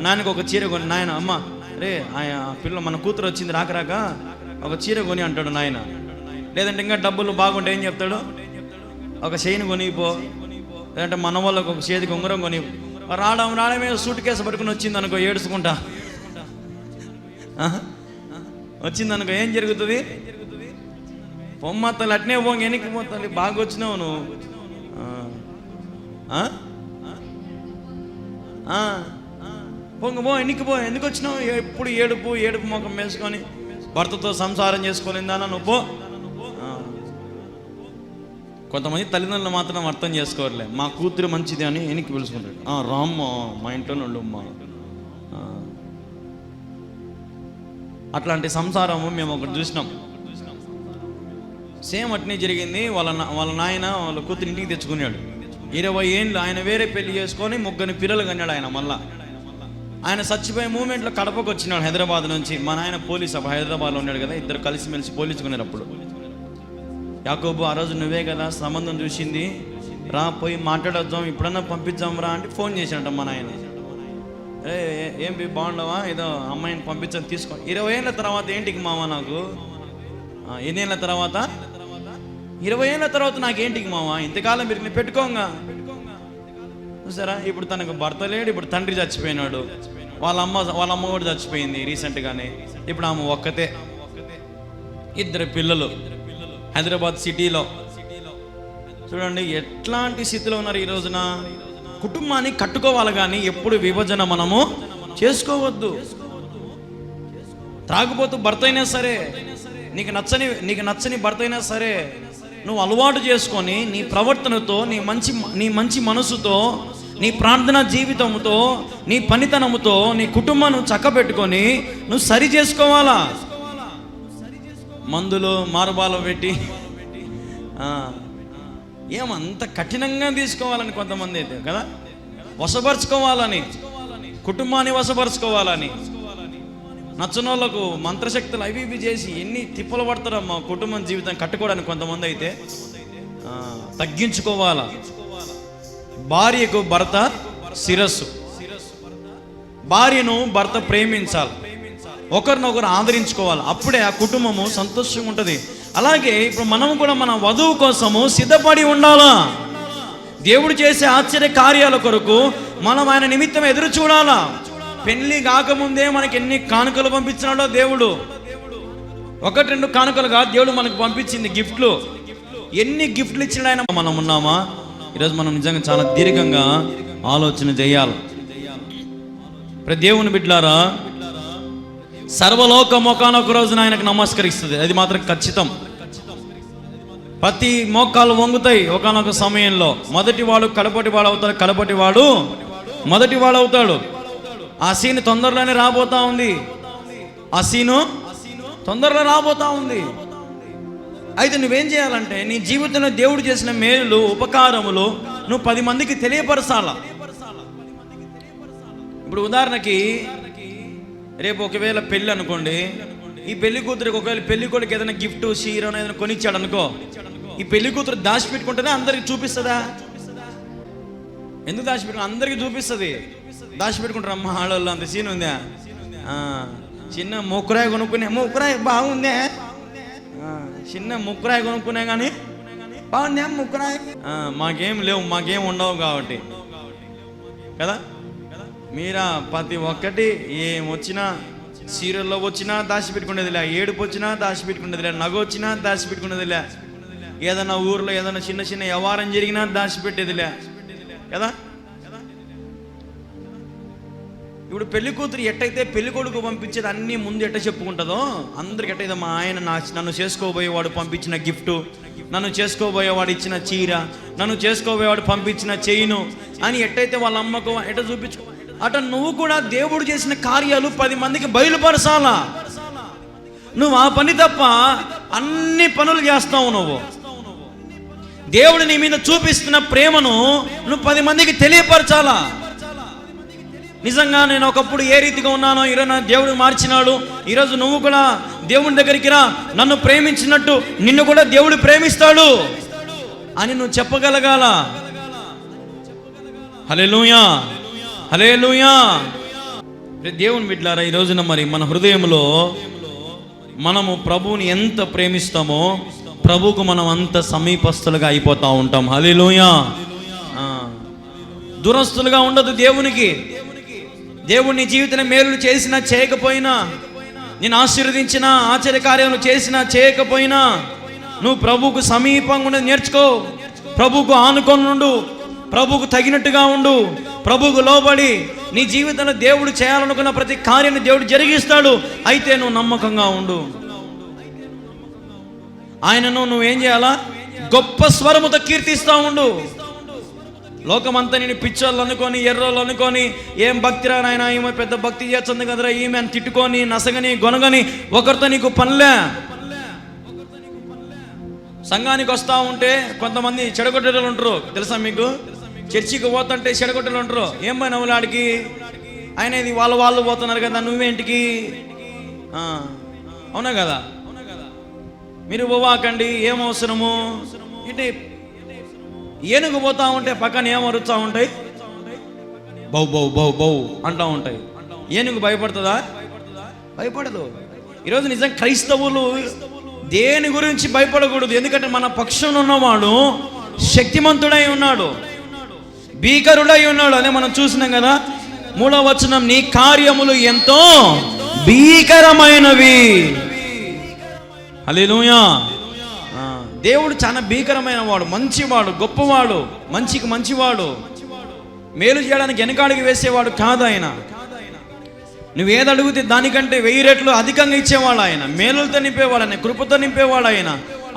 నాయనకు ఒక చీర కొని, నాయన అమ్మ రే పిల్ల మన కూతురు వచ్చింది రాక ఒక చీర కొని అంటాడు నాయన. లేదంటే ఇంకా డబ్బులు బాగుంటే ఏం చెప్తాడు? ఒక చైన్ కొనిపో, లేదంటే మన వాళ్ళకు ఒక చేతికి ఉంగరం కొని. రావడమే సూట్ కేసు పట్టుకుని వచ్చింది అనుకో, ఏడుచుకుంటా వచ్చింది అనుకో, ఏం జరుగుతుంది? పొమ్మత్తలు అట్నే పోంగ, వెనక్కి పోతాలి. బాగా వచ్చినావు నువ్వు, పొంగ పో, ఎన్నికి పో, ఎందుకు వచ్చినావు? ఎప్పుడు ఏడుపు ముఖం వేసుకొని భర్తతో సంసారం చేసుకోలేదానా నువ్వు పో. కొంతమంది తల్లిదండ్రులు మాత్రం అర్థం చేసుకోవట్లే. మా కూతురు మంచిది అని వెనక్కి పిలుచుకుంటాడు. రామ్మ మా ఇంట్లో ఉండమ్మా. అట్లాంటి సంసారము మేము ఒకటి చూసినాం. సేమ్ అట్నే జరిగింది. వాళ్ళ నాయన వాళ్ళ కూతురు ఇంటికి తెచ్చుకున్నాడు. 20 ఏళ్ళు ఆయన వేరే పెళ్లి చేసుకొని 3 పిల్లలు కన్నాడు. ఆయన మళ్ళా ఆయన చచ్చిపోయే మూమెంట్లో కడపకు వచ్చినాడు హైదరాబాద్ నుంచి. మా నాయన పోలీస్ అప్పుడు హైదరాబాద్లో ఉన్నాడు కదా, ఇద్దరు కలిసిమెలిసి పోలీసుకున్నారు. అప్పుడు యాకోబు, ఆ రోజు నువ్వే కదా సంబంధం చూసింది, రా పోయి మాట్లాడొద్దాం, ఇప్పుడన్నా పంపించాం రా అంటే ఫోన్ చేసినట్ట మా నాయన. ఏం బాగుండవా, ఏదో అమ్మాయిని పంపించని తీసుకో. 20 ఏళ్ళ తర్వాత ఏంటికి మామ నాకు? ఎన్ని ఏళ్ళ తర్వాత? 20 ఏళ్ళ తర్వాత నాకేంటికి మామ? ఇంతకాలం మీరు నేను పెట్టుకోంగా. చూసారా, ఇప్పుడు తనకు భర్త లేడు, ఇప్పుడు తండ్రి చచ్చిపోయినాడు, వాళ్ళ అమ్మ కూడా చచ్చిపోయింది రీసెంట్గానే. ఇప్పుడు ఆమె ఒక్కతే, 2 పిల్లలు హైదరాబాద్ సిటీలో. చూడండి ఎట్లాంటి స్థితిలో ఉన్నారు ఈ రోజున. కుటుంబాన్ని కట్టుకోవాలి కానీ ఎప్పుడు విభజన మనము చేసుకోవద్దు. త్రాగుబోతు భర్త అయినా సరే, నీకు నచ్చని భర్త అయినా సరే, నువ్వు అలవాటు చేసుకొని నీ ప్రవర్తనతో, నీ మంచి మనసుతో, నీ ప్రార్థనా జీవితంతో, నీ పనితనముతో నీ కుటుంబాన్ని చక్కబెట్టుకొని నువ్వు సరి చేసుకోవాలా. మందులు మారుబాలో పెట్టి ఏమంత కఠినంగా తీసుకోవాలని కొంతమంది అయితే కదా, వశపరుచుకోవాలని, కుటుంబాన్ని వశపరుచుకోవాలని, నచ్చనోళ్ళకు మంత్రశక్తులు అవి ఇవి చేసి ఎన్ని తిప్పలు పడతారమ్మా కుటుంబం జీవితం కట్టుకోవడానికి. కొంతమంది అయితే తగ్గించుకోవాలా. భార్యకు భర్త శిరస్సు, భార్యను భర్త ప్రేమించాలి, ఒకరినొకరు ఆదరించుకోవాలి. అప్పుడే ఆ కుటుంబము సంతోషంగా ఉంటుంది. అలాగే ఇప్పుడు మనం కూడా మన వధువు కోసము సిద్ధపడి ఉండాలా. దేవుడు చేసే ఆశ్చర్య కార్యాల కొరకు మనం ఆయన నిమిత్తం ఎదురు చూడాలా. పెళ్లి కాకముందే మనకి ఎన్ని కానుకలు పంపించినాడో దేవుడు. 1-2 కానుకలుగా దేవుడు మనకు పంపించింది గిఫ్ట్లు. ఎన్ని గిఫ్ట్లు ఇచ్చినా ఆయన మనం ఉన్నామా? ఈరోజు మనం నిజంగా చాలా దీర్ఘంగా ఆలోచన చేయాలి. ప్రతి దేవుని బిడ్డలారా, సర్వలోకం ఒకనొక రోజున ఆయనకు నమస్కరిస్తుంది, అది మాత్రం ఖచ్చితం. ప్రతి మోకాలు వంగుతాయి ఒకనొక సమయంలో. మొదటివాడు కడపటివాడు అవుతాడు, కడపటివాడు మొదటివాడు అవుతాడు. ఆ సీన్ తొందరలోనే రాబోతా ఉంది. ఆ సీను తొందరలో రాబోతా ఉంది. అయితే నువ్వేం చేయాలంటే, నీ జీవితంలో దేవుడు చేసిన మేలు, ఉపకారములు నువ్వు 10 మందికి తెలియపరచాలా. ఇప్పుడు ఉదాహరణకి రేపు ఒకవేళ పెళ్ళి అనుకోండి, ఈ పెళ్లి కూతురికి ఒకవేళ పెళ్లి కొడుకు ఏదైనా గిఫ్ట్, చీరను ఏదైనా కొనిచ్చాడు అనుకో, ఈ పెళ్లి కూతురు దాచిపెట్టుకుంటేనే అందరికి చూపిస్తుందా? ఎందుకు దాచిపెట్టుకుని అందరికి చూపిస్తుంది? దాచిపెట్టుకుంటారు అమ్మ ఆడవాళ్ళు, అంత సీన్ ఉందా? చిన్న ముక్కురాయి కొనుక్కునే, ముక్కురాయి బాగుందే, చిన్న ముక్కురాయి కొనుక్కునే కానీ బాగుందే ముక్కురాయి. మాకేం లేవు, మాకేం ఉండవు కాబట్టి కదా. మీరా ప్రతి ఒక్కటి ఏం వచ్చినా, సీరియల్లో వచ్చినా దాచిపెట్టుకునేదిలే, ఏడుపు వచ్చినా దాచిపెట్టుకునేదిలే, నగ వచ్చినా దాచిపెట్టుకునేదిలే, ఏదైనా ఊర్లో ఏదైనా చిన్న చిన్న వ్యవహారం జరిగినా దాచిపెట్టేదిలే కదా. ఇప్పుడు పెళ్లి కూతురు ఎట్టయితే పెళ్లి కొడుకు పంపించేది అన్నీ ముందు ఎట్ట చెప్పుకుంటుందో, అందరికి ఎట్టయితే మా ఆయన నన్ను చేసుకోబోయేవాడు పంపించిన గిఫ్ట్, నన్ను చేసుకోబోయేవాడు ఇచ్చిన చీర, నన్ను చేసుకోబోయేవాడు పంపించిన చైను అని ఎట్టయితే వాళ్ళ అమ్మకు ఎట్ట చూపించు, అట నువ్వు కూడా దేవుడు చేసిన కార్యాలు 10 మందికి బయలుపరచాలా. నువ్వు ఆ పని తప్ప అన్ని పనులు చేస్తావు. నువ్వు దేవుడు నీ మీద చూపిస్తున్న ప్రేమను నువ్వు 10 మందికి తెలియపరచాలా. నిజంగా నేను ఒకప్పుడు ఏ రీతిగా ఉన్నానో ఈరోజు నా దేవుడు మార్చినాడు, ఈరోజు నువ్వు కూడా దేవుని దగ్గరికి రా, నన్ను ప్రేమించినట్టు నిన్ను కూడా దేవుడు ప్రేమిస్తాడు అని నువ్వు చెప్పగలగాల. హల్లెలూయా, హల్లెలూయా. దేవుని బిడ్డలారా, ఈ రోజున మరి మన హృదయంలో మనము ప్రభువుని ఎంత ప్రేమిస్తామో ప్రభువుకు మనం అంత సమీపస్తులుగా అయిపోతూ ఉంటాం. హల్లెలూయా. దురస్తులుగా ఉండదు దేవునికి. దేవుడు నీ జీవితంలో మేలు చేసినా చేయకపోయినా, నేను ఆశీర్వదించినా ఆశ్చర్యకార్యాలు చేసినా చేయకపోయినా, నువ్వు ప్రభువుకు సమీపంగా ఉండేది నేర్చుకో. ప్రభువుకు ఆనుకొని ఉండు, ప్రభువుకు తగినట్టుగా ఉండు, ప్రభువుకు లోబడి నీ జీవితంలో దేవుడు చేయాలనుకున్న ప్రతి కార్యాన్ని దేవుడు జరిగిస్తాడు. అయితే నువ్వు నమ్మకంగా ఉండు. ఆయనను నువ్వేం చేయాలా? గొప్ప స్వరముతో కీర్తిస్తూ ఉండు. లోకమంతా నేను పిచ్చోళ్ళు అనుకొని, ఎర్రోళ్ళు అనుకొని, ఏం భక్తిరా నాయన, ఈమె పెద్ద భక్తి చేస్తుంది కదరా, ఈమె అని తిట్టుకొని నసగని గొనగని ఒకరితో నీకు పనిలే. సంఘానికి వస్తూ ఉంటే కొంతమంది చెడగొట్టేలు ఉంటారు, తెలుసా మీకు? చర్చికి పోతుంటే చెడగొట్టేలు ఉంటారు. ఏం పని నవ్వులాడికి, ఆయన ఇది వాళ్ళు పోతున్నారు కదా, నువ్వేంటికి? అవునా కదా? మీరు పోవాకండి, ఏం అవసరము? ఏంటి ఏనుగు పోతా ఉంటే పక్కన ఏం అరుస్తూ ఉంటాయి? బౌ బౌ బౌ బౌ అంటూ ఉంటాయి. ఏనుగు భయపడుతుందా? భయపడదు. ఈరోజు నిజంగా క్రైస్తవులు దేని గురించి భయపడకూడదు. ఎందుకంటే మన పక్షంలో ఉన్నవాడు శక్తిమంతుడై ఉన్నాడు, భీకరుడై ఉన్నాడు. అదే మనం చూసినాం కదా 3వ వచనం, నీ కార్యములు ఎంతో భీకరమైనవి. హల్లెలూయా. దేవుడు చాలా భీకరమైన వాడు, మంచివాడు, గొప్పవాడు, మంచికి మంచివాడు, మేలు చేయడానికి వెనకాడికి వేసేవాడు కాదు ఆయన. నువ్వేది అడిగితే దానికంటే 1000 రెట్లు అధికంగా ఇచ్చేవాడు ఆయన, మేలులతో నింపేవాడు ఆయన, కృపతో నింపేవాడు ఆయన.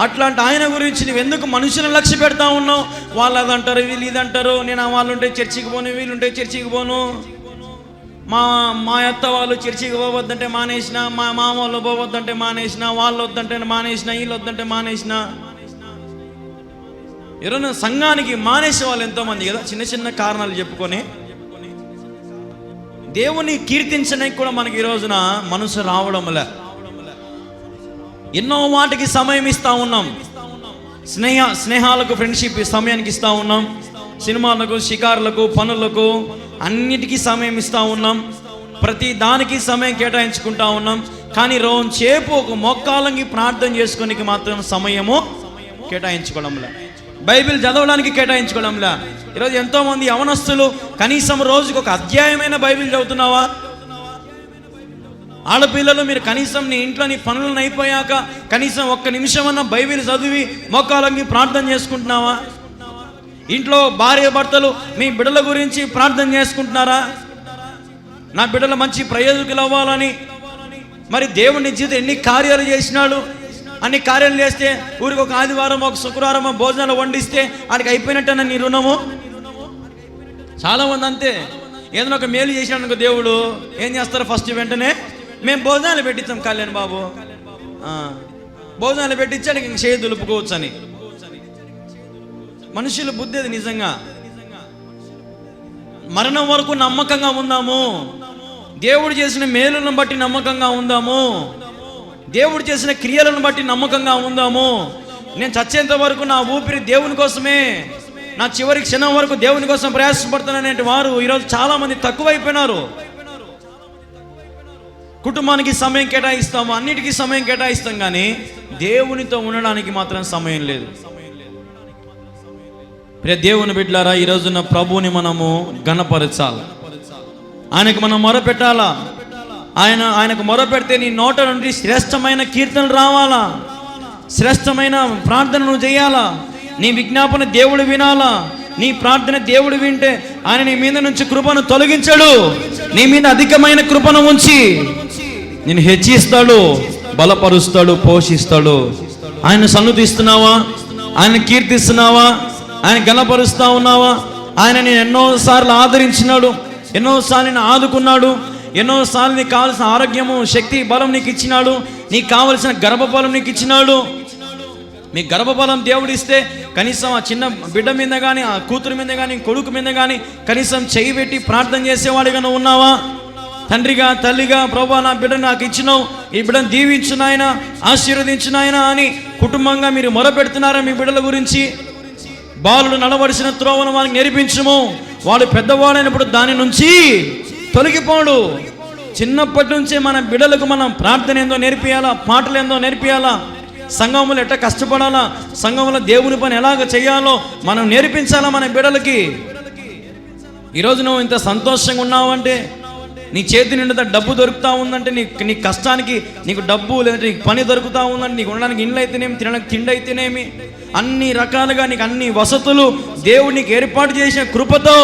అట్లాంటి ఆయన గురించి నువ్వెందుకు మనుషులను లక్ష్య పెడతా ఉన్నావు? వాళ్ళు అదంటారు, వీళ్ళు ఇదంటారు, నేను వాళ్ళుంటే చర్చికి పోను, వీళ్ళుంటే చర్చికి పోను, మా అత్త వాళ్ళు చర్చికి పోవద్దంటే మానేసిన, మా మామ వాళ్ళు పోవద్దంటే మానేసిన, వాళ్ళు వద్దంటే మానేసిన, వీళ్ళు వద్దంటే మానేసిన. ఈరోజు సంఘానికి మానేసే వాళ్ళు ఎంతోమంది కదా, చిన్న చిన్న కారణాలు చెప్పుకొని. దేవుని కీర్తించడానికి కూడా మనకి ఈ రోజున మనసు రావడంలే. ఎన్నో వాటికి సమయం ఇస్తూ ఉన్నాం. స్నేహాలకు, ఫ్రెండ్షిప్ సమయానికి ఇస్తూ ఉన్నాం. సినిమాలకు, షికారులకు, పనులకు, అన్నిటికీ సమయం ఇస్తూ ఉన్నాం. ప్రతి దానికి సమయం కేటాయించుకుంటా ఉన్నాం. కానీ రోజుసేపు ఒక మొక్కాలంగి ప్రార్థన చేసుకోనికి మాత్రం సమయము కేటాయించుకోవడంలే, బైబిల్ చదవడానికి కేటాయించుకోవడంలే. ఈరోజు ఎంతోమంది యవనస్తులు కనీసం రోజుకు ఒక అధ్యాయమైన బైబిల్ చదువుతున్నావా? ఆడపిల్లలు మీరు కనీసం నీ ఇంట్లో నీ పనులను అయిపోయాక కనీసం 1 నిమిషమన్నా బైబిల్ చదివి మొక్కాలంగి ప్రార్థన చేసుకుంటున్నావా? ఇంట్లో భార్య భర్తలు మీ బిడ్డల గురించి ప్రార్థన చేసుకుంటున్నారా? నా బిడ్డలు మంచి ప్రయోజకులు అవ్వాలని. మరి దేవుని జీవితం ఎన్ని కార్యాలు చేసినాడు, అన్ని కార్యాలు చేస్తే ఊరికి ఒక ఆదివారం, ఒక శుక్రవారం భోజనాలు వండిస్తే ఆడికి అయిపోయినట్టేనా నీ రుణము? చాలామంది అంతే, ఏదైనా ఒక మేలు చేసినాడు దేవుడు ఏం చేస్తారు? ఫస్ట్ వెంటనే మేము భోజనాలు పెట్టించాం కళ్యాణ్ బాబు, భోజనాలు పెట్టించాడు ఇంక చేయి దులుపుకోవచ్చు అని. మనుషుల బుద్ధి అది. నిజంగా మరణం వరకు నమ్మకంగా ఉందాము. దేవుడు చేసిన మేలులను బట్టి నమ్మకంగా ఉందాము. దేవుడు చేసిన క్రియలను బట్టి నమ్మకంగా ఉందాము. నేను చచ్చేంత వరకు నా ఊపిరి దేవుని కోసమే, నా చివరి క్షణం వరకు దేవుని కోసం ప్రయాసపడుతున్ననే వారు ఈరోజు చాలా మంది తక్కువైపోయినారు. కుటుంబానికి సమయం కేటాయిస్తాము, అన్నిటికీ సమయం కేటాయిస్తాం, కానీ దేవునితో ఉండడానికి మాత్రం సమయం లేదు. ప్రియ దేవుని బిడ్డలారా, ఈ రోజున ప్రభువుని మనము ఘనపరచాలి, ఆయనకు మనం మొరపెట్టాలా. ఆయనకు మొరపెడితే నీ నోట నుండి శ్రేష్టమైన కీర్తనలు రావాలా, శ్రేష్టమైన ప్రార్థనను చేయాలా, నీ విజ్ఞాపన దేవుడు వినాలా. నీ ప్రార్థన దేవుడు వింటే ఆయన నీ మీద నుంచి కృపను తొలగించడు, నీ మీద అధికమైన కృపను ఉంచి నేను హెచ్చిస్తాడు, బలపరుస్తాడు, పోషిస్తాడు. ఆయన సన్నుతిస్తున్నావా? ఆయన కీర్తిస్తున్నావా? ఆయన గణపరుస్తా ఉన్నావా? ఆయన నేను ఎన్నోసార్లు ఆదరించినాడు, ఎన్నోసార్లు నేను ఆదుకున్నాడు, ఎన్నోసార్లు నీకు కావాల్సిన ఆరోగ్యము, శక్తి, బలం నీకు ఇచ్చినాడు, నీకు కావలసిన గర్భఫలం నీకు ఇచ్చినాడు. మీ గర్భఫలం దేవుడు ఇస్తే కనీసం ఆ చిన్న బిడ్డ మీద కానీ, ఆ కూతురు మీద కానీ, కొడుకు మీద కానీ కనీసం చెయ్యి పెట్టి ప్రార్థన చేసేవాడిగా నువ్వు ఉన్నావా? తండ్రిగా, తల్లిగా, ప్రభా నా బిడ్డను నాకు ఇచ్చినావు, ఈ బిడ్డను దీవించు నాయన, ఆశీర్వదించు నాయన అని కుటుంబంగా మీరు మొరపెడుతున్నారా? మీ బిడ్డల గురించి బాలుడు నడవలసిన త్రోవను వారికి నేర్పించుము, వాడు పెద్దవాడైనప్పుడు దాని నుంచి తొలగిపోడు. చిన్నప్పటి నుంచే మన బిడ్డలకు మనం ప్రార్థన ఏందో నేర్పియాలా, పాటలు ఏందో నేర్పియాలా, సంఘములు ఎట్లా కష్టపడాలా, సంఘంలో దేవుని పని ఎలాగ చేయాలో మనం నేర్పించాలా మన బిడ్డలకి. ఈరోజు నువ్వు ఇంత సంతోషంగా ఉన్నావంటే, నీ చేతి నిండా డబ్బు దొరుకుతూ ఉందంటే, నీ కష్టానికి నీకు డబ్బు, లేదంటే నీకు పని దొరుకుతూ ఉందంటే, నీకు ఉండడానికి ఇండ్లు అయితేనేమి, తినడానికి తిండి అయితేనేమి, అన్ని రకాలుగా నీకు అన్ని వసతులు దేవుడు నీకు ఏర్పాటు చేసిన కృపతో.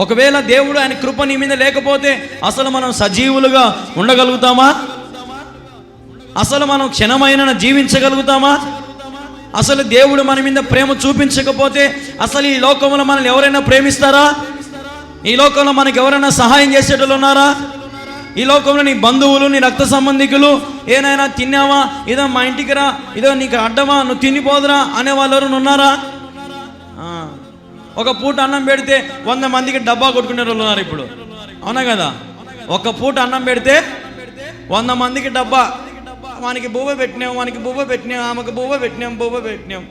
ఒకవేళ దేవుడు ఆయన కృప నీ మీద లేకపోతే అసలు మనం సజీవులుగా ఉండగలుగుతామా? అసలు మనం క్షణమైన జీవించగలుగుతామా? అసలు దేవుడు మన మీద ప్రేమ చూపించకపోతే అసలు ఈ లోకంలో మనల్ని ఎవరైనా ప్రేమిస్తారా? ఈ లోకంలో మనకి ఎవరైనా సహాయం చేసేటోళ్ళు ఉన్నారా? ఈ లోకంలో నీ బంధువులు, నీ రక్త సంబంధికులు ఏనైనా తిన్నావా, ఇదో మా ఇంటికి రా, ఇదో నీకు అడ్డమా, నువ్వు తినిపోదురా అనే వాళ్ళు ఎవరైనా ఉన్నారా? ఒక పూట అన్నం పెడితే 100 మందికి డబ్బా కొట్టుకునే వాళ్ళు ఉన్నారు ఇప్పుడు, అవునా కదా? ఒక పూట అన్నం పెడితే 100 మందికి డబ్బా, వానికి బువ్వ పెట్టినాం, వానికి బువ్వ పెట్టినాం, ఆమెకు బువ్వ పెట్టినాం.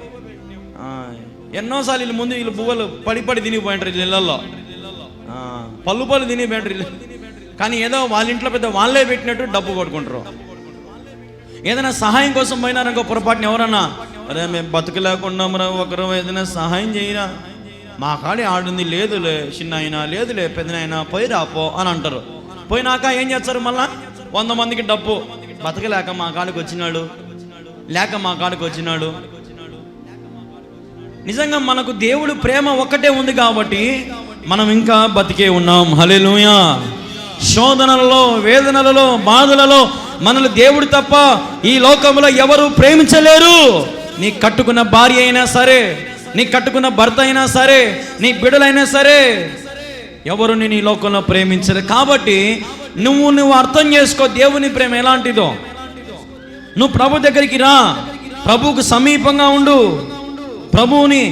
ఎన్నోసార్లు వీళ్ళు ముందు వీళ్ళు బువ్వలు పడి తినిపోయింటారు ఇళ్ళల్లో, పళ్ళు తినిపోయింటారు. కానీ ఏదో వాళ్ళ ఇంట్లో పెద్ద వాళ్ళే పెట్టినట్టు డబ్బు కొట్టుకుంటారు. ఏదైనా సహాయం కోసం పోయినారనుకో పొరపాటున ఎవరన్నా, అరే మేము బతుకులేకున్నాం రా, ఒకరు ఏదైనా సహాయం చేయరా, మా కాడి ఆడుంది, లేదులే చిన్న అయినా, లేదులే పెద్దనైనా, పోయి రాపో అని అంటారు. పోయినాక ఏం చేస్తారు? మళ్ళా 100 మందికి డబ్బు, బతకలేక మా కాడికి వచ్చినాడు, లేక మా కాడికి వచ్చినాడు. నిజంగా మనకు దేవుడు ప్రేమ ఒక్కటే ఉంది కాబట్టి మనం ఇంకా బతికే ఉన్నాం. హల్లెలూయా. శోధనలలో, వేదనలలో, బాధలలో మనల్ని దేవుడు తప్ప ఈ లోకంలో ఎవరు ప్రేమించలేరు. నీ కట్టుకున్న భార్య అయినా సరే, నీ కట్టుకున్న భర్త అయినా సరే, నీ బిడ్డలైనా సరే, ఎవరు నేను ఈ లోకంలో ప్రేమించరు. కాబట్టి నువ్వు అర్థం చేసుకో దేవుని ప్రేమ ఎలాంటిదో. నువ్వు ప్రభు దగ్గరికి రా, ప్రభువుకు సమీపంగా ఉండు, ప్రభువుని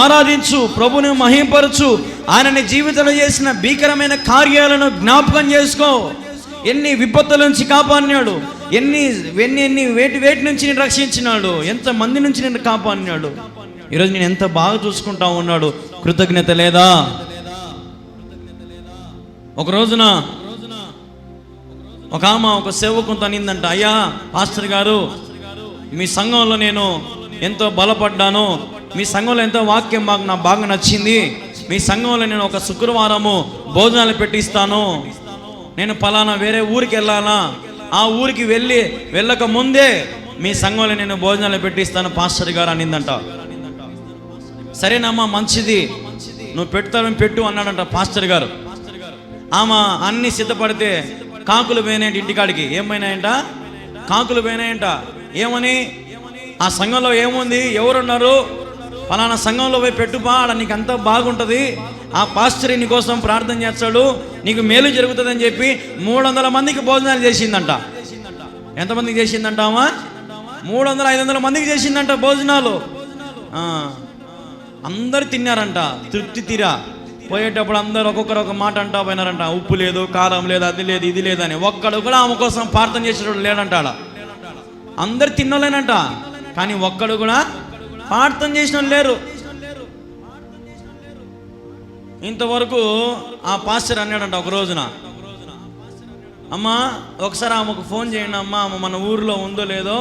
ఆరాధించు, ప్రభువుని మహింపరచు. ఆయన నీ జీవితంలో చేసిన భీకరమైన కార్యాలను జ్ఞాపకం చేసుకో. ఎన్ని విపత్తుల నుంచి కాపాడినాడు, ఎన్ని వేటి నుంచి నేను రక్షించినాడు, ఎంతమంది నుంచి నేను కాపాడినాడు. ఈరోజు నేను ఎంత బాగా చూసుకుంటా ఉన్నాడు. కృతజ్ఞత లేదా? ఒక రోజున ఒక ఆమె ఒక సేవకునితో అనిందంట, అయ్యా పాస్టర్ గారు, మీ సంఘంలో నేను ఎంతో బలపడ్డాను, మీ సంఘంలో ఎంతో వాక్యం నాకు బాగా నచ్చింది, మీ సంఘంలో నేను ఒక శుక్రవారము భోజనాలు పెట్టిస్తాను, నేను పలానా వేరే ఊరికి వెళ్ళాలా, ఆ ఊరికి వెళ్ళక ముందే మీ సంఘంలో నేను భోజనాలు పెట్టిస్తాను పాస్టర్ గారు అనిందంట. సరేనమ్మా మంచిది, నువ్వు పెడతావని పెట్టు అన్నాడంట పాస్టర్ గారు. ఆమె అన్ని సిద్ధపడితే కాకులు పోయినాయంట ఇంటికాడికి. ఏమైనాయంట? కాకులు పోయినాయంట. ఏమని? ఆ సంఘంలో ఏముంది, ఎవరున్నారు, ఫలానా సంఘంలో పోయి పెట్టుపా, ఆడ నీకు అంతా బాగుంటుంది, ఆ పాస్టర్ నీ కోసం ప్రార్థన చేస్తాడు, నీకు మేలు జరుగుతుందని చెప్పి 300 మందికి భోజనాలు చేసిందంట. ఎంతమందికి చేసిందంట ఆమె? 300-500 మందికి చేసిందంట భోజనాలు. అందరు తిన్నారంట, తృప్తి తీరా. పోయేటప్పుడు అందరు ఒక్కొక్కరు ఒక మాట అంటా పోయినారంట, ఉప్పు లేదు, కారం లేదు, అది లేదు, ఇది లేదని. ఒక్కడు కూడా ఆమె కోసం ప్రార్థన చేసేటప్పుడు లేడంట. అందరు తిన్నోలేనంట. కానీ ఒక్కడు కూడా ప్రార్థన చేసిన వాళ్ళు లేరు. ఇంతవరకు ఆ పాస్టర్ అన్నాడంట ఒక రోజున, అమ్మా ఒకసారి ఆమెకు ఫోన్ చేయండి అమ్మా, ఆమె మన ఊరిలో ఉందో లేదో,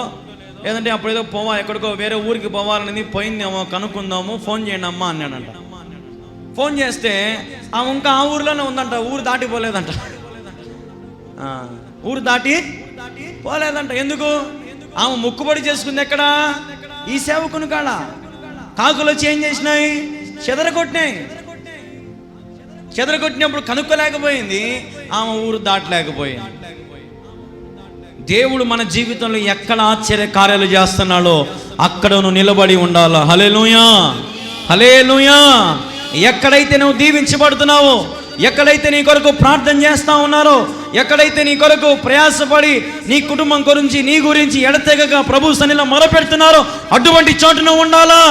లేదంటే అప్పుడేదో ఎక్కడికో వేరే ఊరికి పోవాలనేది పోయిందేమో కనుక్కుందాము, ఫోన్ చేయండి అమ్మా అన్నాడంట. ఫోన్ చేస్తే ఆమె ఇంకా ఆ ఊరిలోనే ఉందంట, ఊరు దాటిపోలేదంట. ఊరు దాటి పోలేదంట. ఎందుకు? ఆమె మొక్కుబడి చేసుకుంది ఎక్కడ? ఈ సేవకుని కాడ. కాకులు వచ్చి ఏం చేసినాయి? చెదరగొట్టినప్పుడు కనుక్కోలేకపోయింది, ఆమె ఊరు దాటలేకపోయింది. దేవుడు మన జీవితంలో ఎక్కడ ఆశ్చర్య కార్యాలు చేస్తున్నాడో అక్కడ నువ్వు నిలబడి ఉండాలా. హల్లెలూయా, హల్లెలూయా. ఎక్కడైతే నువ్వు దీవించబడుతున్నావో, ఎక్కడైతే నీ కొరకు ప్రార్థన చేస్తా ఉన్నారో, ఎక్కడైతే నీ కొరకు ప్రయాసపడి నీ కుటుంబం గురించి నీ గురించి ఎడతెగక ప్రభు సన్నిధిలో మొరపెడుతున్నారో అటువంటి చోటు నువ్వు ఉండాలా.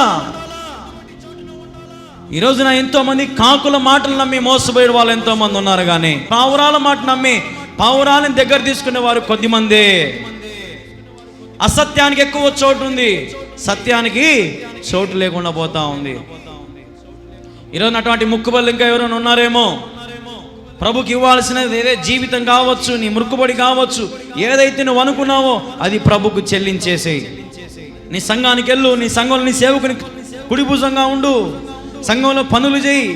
ఈ రోజున ఎంతో మంది కాకుల మాటలు నమ్మి మోసపోయే వాళ్ళు ఎంతో మంది ఉన్నారు, కానీ పావురాల మాట నమ్మి పావురాలను దగ్గర తీసుకునే వారు కొద్దిమందే. అసత్యానికి ఎక్కువ చోటు ఉంది, సత్యానికి చోటు లేకుండా పోతా ఉంది. ఈరోజు అటువంటి ముక్కుబళ్ళు ఇంకా ఎవరైనా ఉన్నారేమో. ప్రభుకి ఇవ్వాల్సినది ఏదే జీవితం కావచ్చు, నీ ముక్కుబడి కావచ్చు, ఏదైతే నువ్వు అనుకున్నావో అది ప్రభుకు చెల్లించేసేయి. నీ సంఘానికి వెళ్ళు, నీ సంఘంలో నీ సేవకుని కుడిభుజంగా ఉండు, సంఘంలో పనులు చేయి.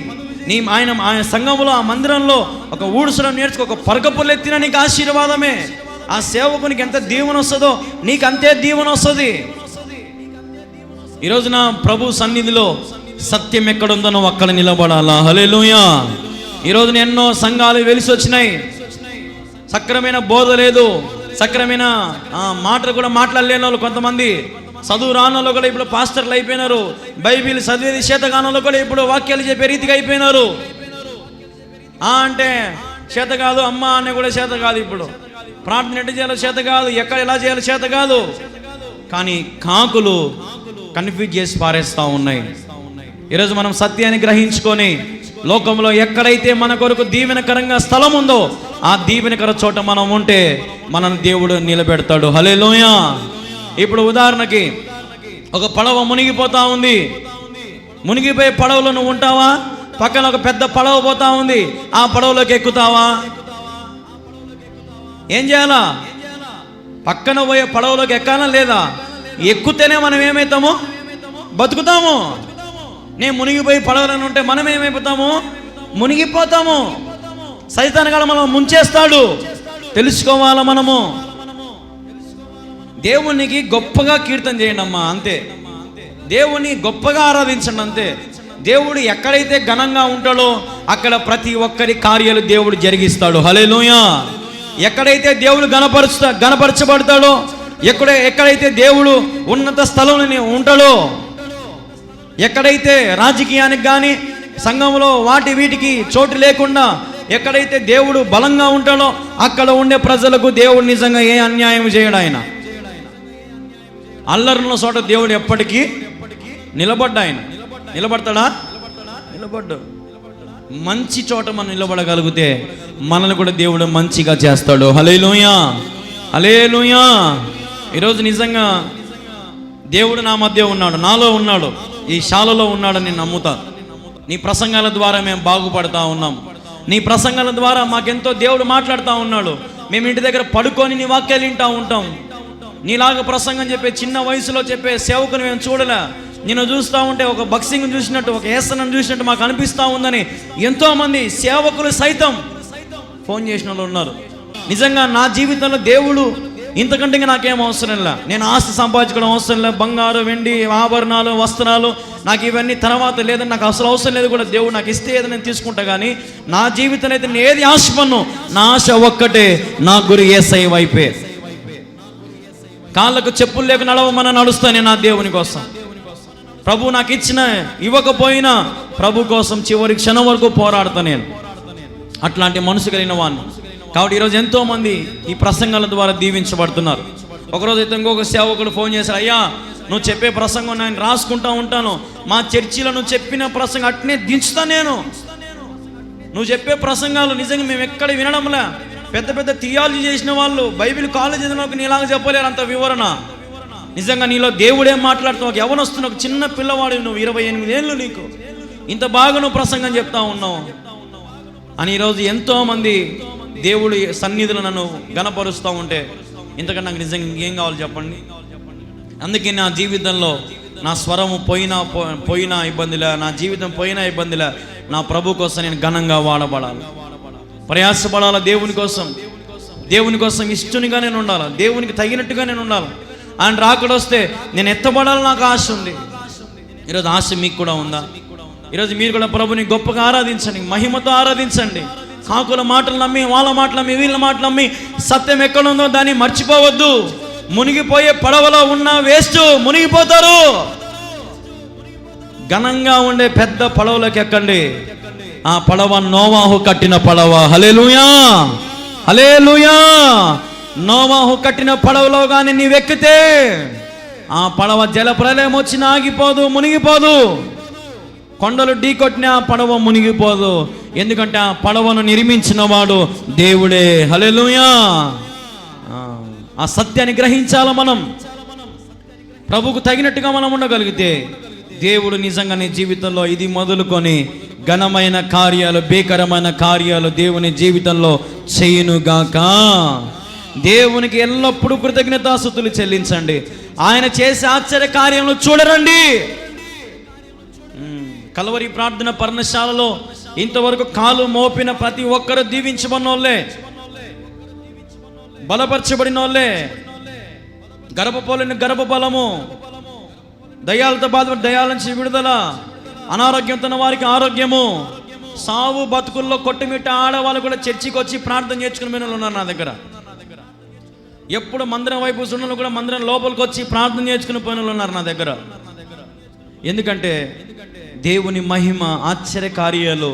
ఆయన సంఘంలో ఆ మందిరంలో ఒక ఊడ్చడం నేర్చుకో, ఒక పరకపులు ఎత్తిన నీకు ఆశీర్వాదమే. ఆ సేవకునికి ఎంత దీవెన వస్తుందో నీకు అంతే దీవెన వస్తుంది. ఈరోజున ప్రభు సన్నిధిలో సత్యం ఎక్కడుందో నువ్వు అక్కడ నిలబడాలా. హల్లెలూయా. ఈరోజున ఎన్నో సంఘాలు వెలిసి వచ్చినాయి, సక్రమైన బోధ లేదు, సక్రమైన మాటలు కూడా మాట్లాడలేని వాళ్ళు కొంతమంది, చదువు రానోళ్ళు కూడా ఇప్పుడు పాస్టర్లు అయిపోయినారు, బైబిల్ చదివేది చేతగానోళ్ళు కూడా ఇప్పుడు వాక్యాలు చెప్పే రీతిగా అయిపోయినారు. అంటే చేత కాదు, అమ్మ అనే కూడా చేత కాదు, ఇప్పుడు ప్రార్థన ఎట్లా చేయాలో చేత కాదు, ఎక్కడ ఎలా చేయాలో చేత కాదు. కానీ కాకులు కన్ఫ్యూజ్ చేసి పారేస్తూ ఉన్నాయి. ఈరోజు మనం సత్యాన్ని గ్రహించుకొని లోకంలో ఎక్కడైతే మన కొరకు దీవెనకరంగా స్థలం ఉందో ఆ దీవెనకర చోట మనం ఉంటే మనల్ని దేవుడు నిలబెడతాడు. హల్లెలూయా. ఇప్పుడు ఉదాహరణకి ఒక పడవ మునిగిపోతా ఉంది, మునిగిపోయే పడవలో నువ్వు ఉంటావా? పక్కన ఒక పెద్ద పడవ పోతా ఉంది, ఆ పడవలోకి ఎక్కుతావా? ఏం చేయాలా? పక్కన పోయే పడవలోకి ఎక్కాలా లేదా? ఎక్కుతేనే మనం ఏమవుతాము? బతుకుతాము. నేను మునిగిపోయి పడవలను ఉంటే మనం ఏమైపోతాము? మునిగిపోతాము. సైతాను కూడా మనం ముంచేస్తాడు. తెలుసుకోవాలా మనము. దేవునికి గొప్పగా కీర్తన చేయండి అమ్మా, అంతే. దేవుని గొప్పగా ఆరాధించండి, అంతే. దేవుడు ఎక్కడైతే ఘనంగా ఉంటాడో అక్కడ ప్రతి ఒక్కరి కార్యాలు దేవుడు జరిగిస్తాడు. హల్లెలూయా. ఎక్కడైతే దేవుడు గణపరచబడతాడో, ఎక్కడైతే దేవుడు ఉన్నత స్థలంలో ఉంటాడో, ఎక్కడైతే రాజకీయానికి కానీ సంఘంలో వాటి వీటికి చోటు లేకుండా ఎక్కడైతే దేవుడు బలంగా ఉంటాడో అక్కడ ఉండే ప్రజలకు దేవుడు నిజంగా ఏ అన్యాయం చేయడు. ఆయన అల్లరున్న చోట దేవుడు ఎప్పటికీ నిలబడ్డా. ఆయన నిలబడతాడా? నిలబడ్డు. మంచి చోట మనం నిలబడగలిగితే మనల్ని కూడా దేవుడు మంచిగా చేస్తాడు. హల్లెలూయా, హల్లెలూయా. ఈరోజు నిజంగా దేవుడు నా మధ్య ఉన్నాడు, నాలో ఉన్నాడు, ఈ శాలలో ఉన్నాడని నేను నమ్ముతాను. నీ ప్రసంగాల ద్వారా మేము బాగుపడతా ఉన్నాం. నీ ప్రసంగాల ద్వారా మాకెంతో దేవుడు మాట్లాడుతూ ఉన్నాడు. మేము ఇంటి దగ్గర పడుకొని నీ వాక్యాలు వింటూ ఉంటాం. నీలాగా ప్రసంగం చెప్పే చిన్న వయసులో చెప్పే సేవకుని మేము చూడలే. నిన్ను చూస్తూ ఉంటే ఒక బాక్సింగ్ చూసినట్టు, ఒక ఏసనం చూసినట్టు మాకు అనిపిస్తూ ఉందని ఎంతోమంది సేవకులు సైతం ఫోన్ చేసిన వాళ్ళు ఉన్నారు. నిజంగా నా జీవితంలో దేవుడు ఇంతకంటే నాకేం అవసరం లే. నేను ఆస్తి సంపాదించుకోవడం అవసరం లే, బంగారు వెండి ఆభరణాలు వస్త్రాలు నాకు ఇవన్నీ తర్వాత లేదని నాకు అసలు అవసరం లేదు కూడా. దేవుడు నాకు ఇస్తే ఏదో నేను తీసుకుంటా, కానీ నా జీవితంలో అయితే నేను ఏది ఆశపడను. నా ఆశ ఒక్కటే, నా గురి యేసయ్య వైపే. కాళ్ళకు చెప్పులు లేక నడవమని నడుస్తాను నా దేవుని కోసం. ప్రభు నాకు ఇవ్వకపోయినా ప్రభు కోసం చివరి క్షణం వరకు పోరాడతా నేను. అట్లాంటి మనసు కలిగిన వాడిని. కాబట్టి ఈరోజు ఎంతోమంది ఈ ప్రసంగాల ద్వారా దీవించబడుతున్నారు. ఒకరోజు అయితే ఇంకొక సేవకుడు ఫోన్ చేశారు, అయ్యా నువ్వు చెప్పే ప్రసంగం నేను రాసుకుంటా ఉంటాను, మా చర్చిలో నువ్వు చెప్పిన ప్రసంగం అట్నే దించుతా నేను. నువ్వు చెప్పే ప్రసంగాలు నిజంగా మేము ఎక్కడ వినడంలే. పెద్ద పెద్ద థియాలజీ చేసిన వాళ్ళు, బైబిల్ కాలేజ్ చదివిన నీలాగా చెప్పలేరు అంత వివరణ. నిజంగా నీలో దేవుడేం మాట్లాడుతావు? యవ్వనస్తున్న ఒక చిన్న పిల్లవాడు, నువ్వు 28 ఏళ్ళు, నీకు ఇంత బాగా నువ్వు ప్రసంగం చెప్తా ఉన్నావు అని ఈరోజు ఎంతోమంది దేవుడి సన్నిధిలో నన్ను గణపరుస్తూ ఉంటే ఇంతకన్నా నాకు నిజంగా ఇంకేం కావాలి చెప్పండి? అందుకే నా జీవితంలో నా స్వరము పోయినా ఇబ్బందిలే, నా జీవితం పోయినా ఇబ్బందిలే, నా ప్రభు కోసం నేను ఘనంగా వాడబడాలి, ప్రయాసపడాలి. దేవుని కోసం ఇష్టనిగా నేను ఉండాలి, దేవునికి తగినట్టుగా నేను ఉండాలి. ఆయన రాకడొస్తే నేను ఎత్తబడాలని నాకు ఆశ ఉంది. ఈరోజు ఆశ మీకు కూడా ఉందా? ఈరోజు మీరు కూడా ప్రభుని గొప్పగా ఆరాధించండి, మహిమతో ఆరాధించండి. కాకుల మాటలు నమ్మి, వాళ్ళ మాటలు నమ్మి, వీళ్ళ మాటలు నమ్మి సత్యం ఎక్కడ ఉందో దాన్ని మర్చిపోవద్దు. మునిగిపోయే పడవలో ఉన్న వేస్ట్, మునిగిపోతారు. ఘనంగా ఉండే పెద్ద పడవలోకి ఎక్కండి. ఆ పడవ నోవాహు కట్టిన పడవ. హల్లెలూయా, హల్లెలూయా. నోవాహు కట్టిన పడవలో కానీ నీవెక్కితే ఆ పడవ జల ప్రళయం వచ్చిన ఆగిపోదు, మునిగిపోదు. కొండలు ఢీకొట్టిన పడవ మునిగిపోదు. ఎందుకంటే ఆ పడవను నిర్మించిన వాడు దేవుడే. హల్లెలూయా. ఆ సత్యాన్ని గ్రహించాల మనం. ప్రభుకు తగినట్టుగా మనం ఉండగలిగితే దేవుడు నిజంగా నీ జీవితంలో ఇది మొదలుకొని ఘనమైన కార్యాలు, భీకరమైన కార్యాలు దేవుని జీవితంలో చేయునుగాక. దేవునికి ఎల్లప్పుడూ కృతజ్ఞతాస్తుతులు చెల్లించండి. ఆయన చేసే ఆశ్చర్య కార్యములు చూడరండి. కల్వరి ప్రార్థన పర్ణశాలలో ఇంతవరకు కాలు మోపిన ప్రతి ఒక్కరు దీవించబడిన వాళ్ళే, బలపరచబడిన వాళ్ళే. గర్భపోలిన గర్భబలము, దయ్యాలతో బాధపడి దయ్యాల నుంచి విడుదల, అనారోగ్యంతో ఉన్న వారికి ఆరోగ్యము, సావు బతుకుల్లో కొట్టుమిట్ట ఆడవాళ్ళు కూడా చర్చికి వచ్చి ప్రార్థన చేసుకుని మీరు ఉన్నారు నా దగ్గర. ఎప్పుడు మందిరం వైపు సున్నలు కూడా మందిరం లోపలికి వచ్చి ప్రార్థన చేసుకుని పోయిన ఉన్నారు నా దగ్గర. ఎందుకంటే దేవుని మహిమ, ఆశ్చర్య కార్యాలు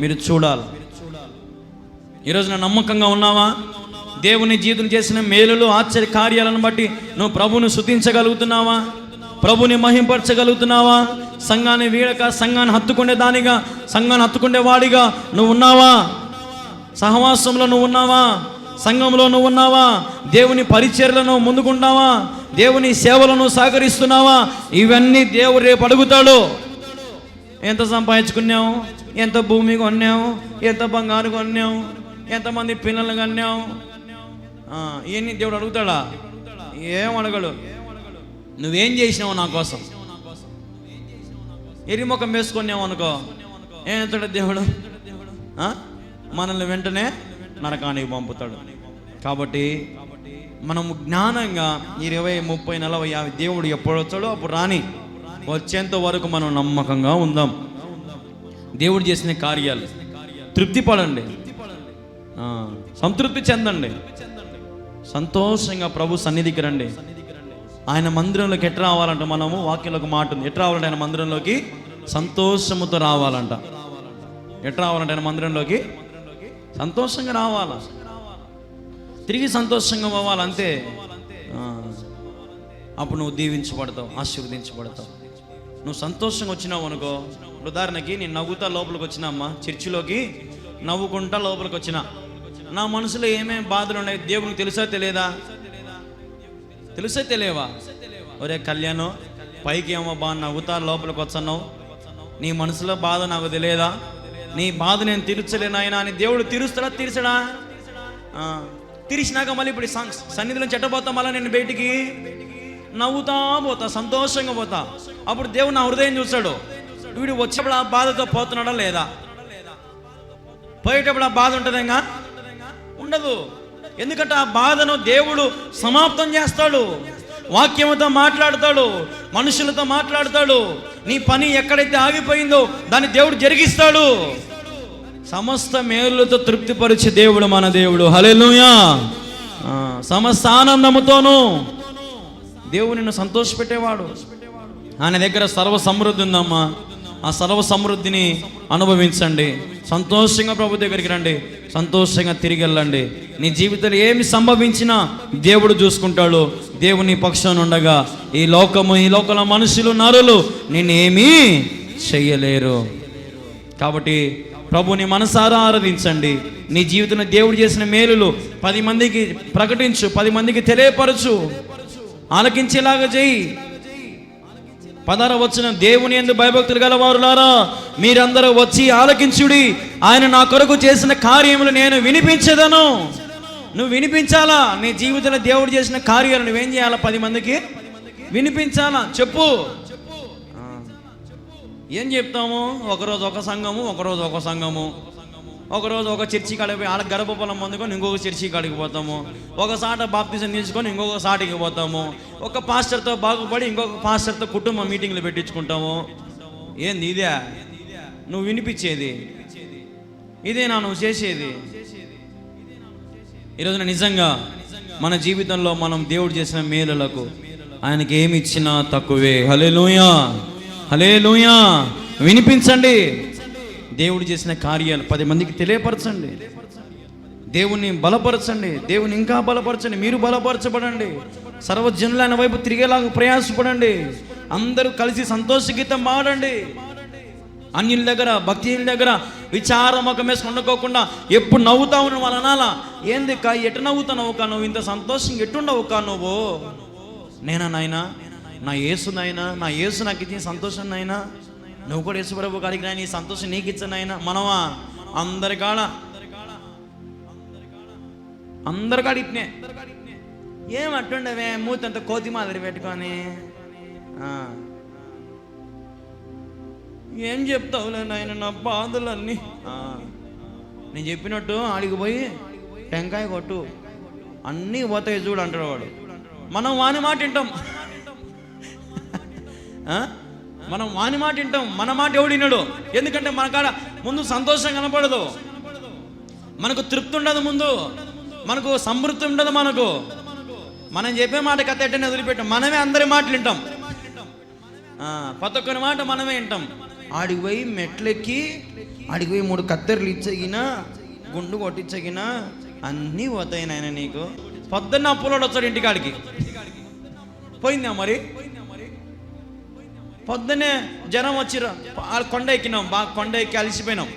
మీరు చూడాలి. ఈరోజు నా నమ్మకంగా ఉన్నావా? దేవుని జీవితం చేసిన మేలులు, ఆశ్చర్య కార్యాలను బట్టి నువ్వు ప్రభువును స్తుతించగలుగుతున్నావా? ప్రభుని మహింపరచగలుగుతున్నావా? సంఘాన్ని వీడక, సంఘాన్ని హత్తుకునే దానిగా, సంఘాన్ని హత్తుకునే వాడిగా నువ్వు ఉన్నావా? సహవాసంలో నువ్వు ఉన్నావా? సంఘంలో నువ్వు ఉన్నావా? దేవుని పరిచర్యలను ముందుకుంటావా? దేవుని సేవలను సహకరిస్తున్నావా? ఇవన్నీ దేవుడు రేపు అడుగుతాడు. ఎంత సంపాదించుకున్నావు, ఎంత భూమి కొన్నావు, ఎంత బంగారు కొన్నావు, ఎంతమంది పిల్లలు కన్నావు, ఇవన్నీ దేవుడు అడుగుతాడా? ఏం అడగడు. నువ్వేం చేసినావు నా కోసం? ఎరిముఖం వేసుకున్నావు అనుకో, ఏం ఎత్తాడు దేవుడు? మనల్ని వెంటనే నరకానికి పంపుతాడు. కాబట్టి మనము జ్ఞానంగా 20, 30, 40, 50 దేవుడు ఎప్పుడు వచ్చాడో అప్పుడు రాని వచ్చేంత వరకు మనం నమ్మకంగా ఉందాం. దేవుడు చేసిన కార్యాలు తృప్తి పడండి, సంతృప్తి చెందండి, సంతోషంగా ప్రభు సన్నిధికి రండి. ఆయన మందిరంలోకి ఎట్లా రావాలంట? మనము వాక్యంలో ఒక మాట ఉంది. ఎట్లా రావాలంటే ఆయన మందిరంలోకి సంతోషముతో రావాలంట. ఎట్లా రావాలంటే ఆయన మందిరంలోకి సంతోషంగా రావాలా, తిరిగి సంతోషంగా పోవాలంతే. అప్పుడు నువ్వు దీవించబడతావు, ఆశీర్వదించబడతావు. నువ్వు సంతోషంగా వచ్చినావు అనుకో, ఉదాహరణకి నేను నవ్వుతా లోపలికి వచ్చినా అమ్మా, చర్చిలోకి నవ్వుకుంటా లోపలికి వచ్చినా, నా మనసులో ఏమేమి బాధలు ఉన్నాయి దేవునికి తెలుసా తెలియదా? తెలుసా తెలియవా? ఒరే కళ్యాణం, పైకి ఏమో బాగా నవ్వుతా లోపలికి వచ్చన్నావు, నీ మనసులో బాధ నాకు తెలియదా? నీ బాధ నేను తీర్చలేను ఆయన అని దేవుడు తీరుస్తాడా? తీర్చడా? తీర్చినాక మళ్ళీ ఇప్పుడు సన్నిధిలో చెట్టబోతా, మళ్ళీ నేను బయటికి నవ్వుతా పోతా, సంతోషంగా పోతా. అప్పుడు దేవుడు నా హృదయం చూస్తాడు. వీడు వచ్చేప్పుడు ఆ బాధతో పోతున్నాడా లేదా? పోయేటప్పుడు ఆ బాధ ఉంటుందేగా? ఉండదు. ఎందుకంటే ఆ బాధను దేవుడు సమాప్తం చేస్తాడు. వాక్యముతో మాట్లాడతాడు, మనుషులతో మాట్లాడతాడు. నీ పని ఎక్కడైతే ఆగిపోయిందో దాన్ని దేవుడు జరిగిస్తాడు. సమస్త మేలులతో తృప్తిపరిచే దేవుడు మన దేవుడు. హల్లెలూయా. సమస్త ఆనందముతోనూ దేవుడు నిన్ను సంతోషపెట్టేవాడు. ఆయన దగ్గర సర్వ సమృద్ధి ఉందమ్మా. ఆ సర్వ సమృద్ధిని అనుభవించండి. సంతోషంగా ప్రభు దగ్గరికి రండి, సంతోషంగా తిరిగి వెళ్ళండి. నీ జీవితంలో ఏమి సంభవించినా దేవుడు చూసుకుంటాడు. దేవుని పక్షాన ఉండగా ఈ లోకంలో మనుషులు, నరులు నిన్నేమీ చెయ్యలేరు. కాబట్టి ప్రభుని మనసారా ఆరాధించండి. నీ జీవితంలో దేవుడు చేసిన మేలులు 10 మందికి ప్రకటించు, 10 మందికి తెలియపరచు. ఆలకించేలాగా చేయి. 16వ వచనం, దేవుని యందు భయభక్తులు గలవారులారా మీరందరూ వచ్చి ఆలకించుడి, ఆయన నా కొరకు చేసిన కార్యములు నేను వినిపించదను. నువ్వు వినిపించాలా, నీ జీవితంలో దేవుడు చేసిన కార్యాలు నువ్వేం చేయాలా? 10 మందికి వినిపించాలా. చెప్పు. ఏం చెప్తాము? ఒకరోజు ఒక సంఘము, ఒకరోజు ఒక సంఘము, ఒకరోజు ఒక చర్చి కాడికి పోయి ఆడ గర్భఫలం పొందుకొని ఇంకొక చర్చి కాడికి పోతాము, ఒకసాట బాప్తిజం తీసుకొని ఇంకొక సాటికి పోతాము, ఒక పాస్టర్తో బాగుపడి ఇంకొక పాస్టర్తో కుటుంబ మీటింగ్లు పెట్టించుకుంటాము. ఏంది ఇదే నువ్వు వినిపించేది? ఇదేనా నువ్వు చేసేది? ఈరోజున నిజంగా మన జీవితంలో మనం దేవుడు చేసిన మేలులకు ఆయనకి ఏమి ఇచ్చినా తక్కువే. హల్లెలూయా, హల్లెలూయా. వినిపించండి. దేవుడు చేసిన కార్యాలు 10 మందికి తెలియపరచండి. దేవుని బలపరచండి. దేవుని ఇంకా బలపరచండి. మీరు బలపరచబడండి. సర్వజనులైన వైపు తిరిగేలాగా ప్రయాసపడండి. అందరూ కలిసి సంతోష గీతం పాడండి. అన్యుల దగ్గర, భక్తిహీనుల దగ్గర విచారముఖం వేసి వండుకోకుండా ఎప్పుడు నవ్వుతా ఉన్న వాళ్ళు అనాలా, ఏంది కా ఎటు నవ్వుతావు కా, నువ్వు ఇంత సంతోషంగా ఎట్టుండవు కా నువ్వు? నేనా నాయనా, నా యేసు నాయనా, నా యేసు నాకు ఇచ్చిన సంతోషం నాయనా, నువ్వు కూడా యేసుప్రభు కాడికి రాయి, నీ సంతోషం నీకు ఇచ్చానాయన. మనమా అందరికాడ ఇట్నే ఏమంటుండవే మూతంత కోతి మాదిరి పెట్టుకొని ఏం చెప్తావులే నాయన నా బాధలన్నీ. నేను చెప్పినట్టు ఆడికి పోయి టెంకాయ కొట్టు, అన్నీ పోతాయి చూడు అంటాడు వాడు. మనం వాని మాట వింటాం. మనం వాని మాట వింటాం, మన మాట ఎవడు వినడు. ఎందుకంటే మన కాడ ముందు సంతోషం కనపడదు, మనకు తృప్తి ఉండదు, ముందు మనకు సమృద్ధి ఉండదు. మనం చెప్పే మాట కథ ఎట్టని వదిలిపెట్టాం. మనమే అందరి మాటలు వింటాం, ప్రతి ఒక్కరి మాట మనమే వింటాం. ఆడికి పోయి మెట్లెక్కి ఆడికి పోయి 3 కత్తెరలు ఇచ్చగినా, గుండు కొట్టించగినా అన్నీ పోతాయి నాయన నీకు. పొద్దున్న అప్పులోడు వచ్చాడు ఇంటికాడికి. పోయిందా మరి? పొద్దున్నే జ్వరం వచ్చిరా, కొండ ఎక్కినాం, బాగా కొండ ఎక్కి అలసిపోయినాం,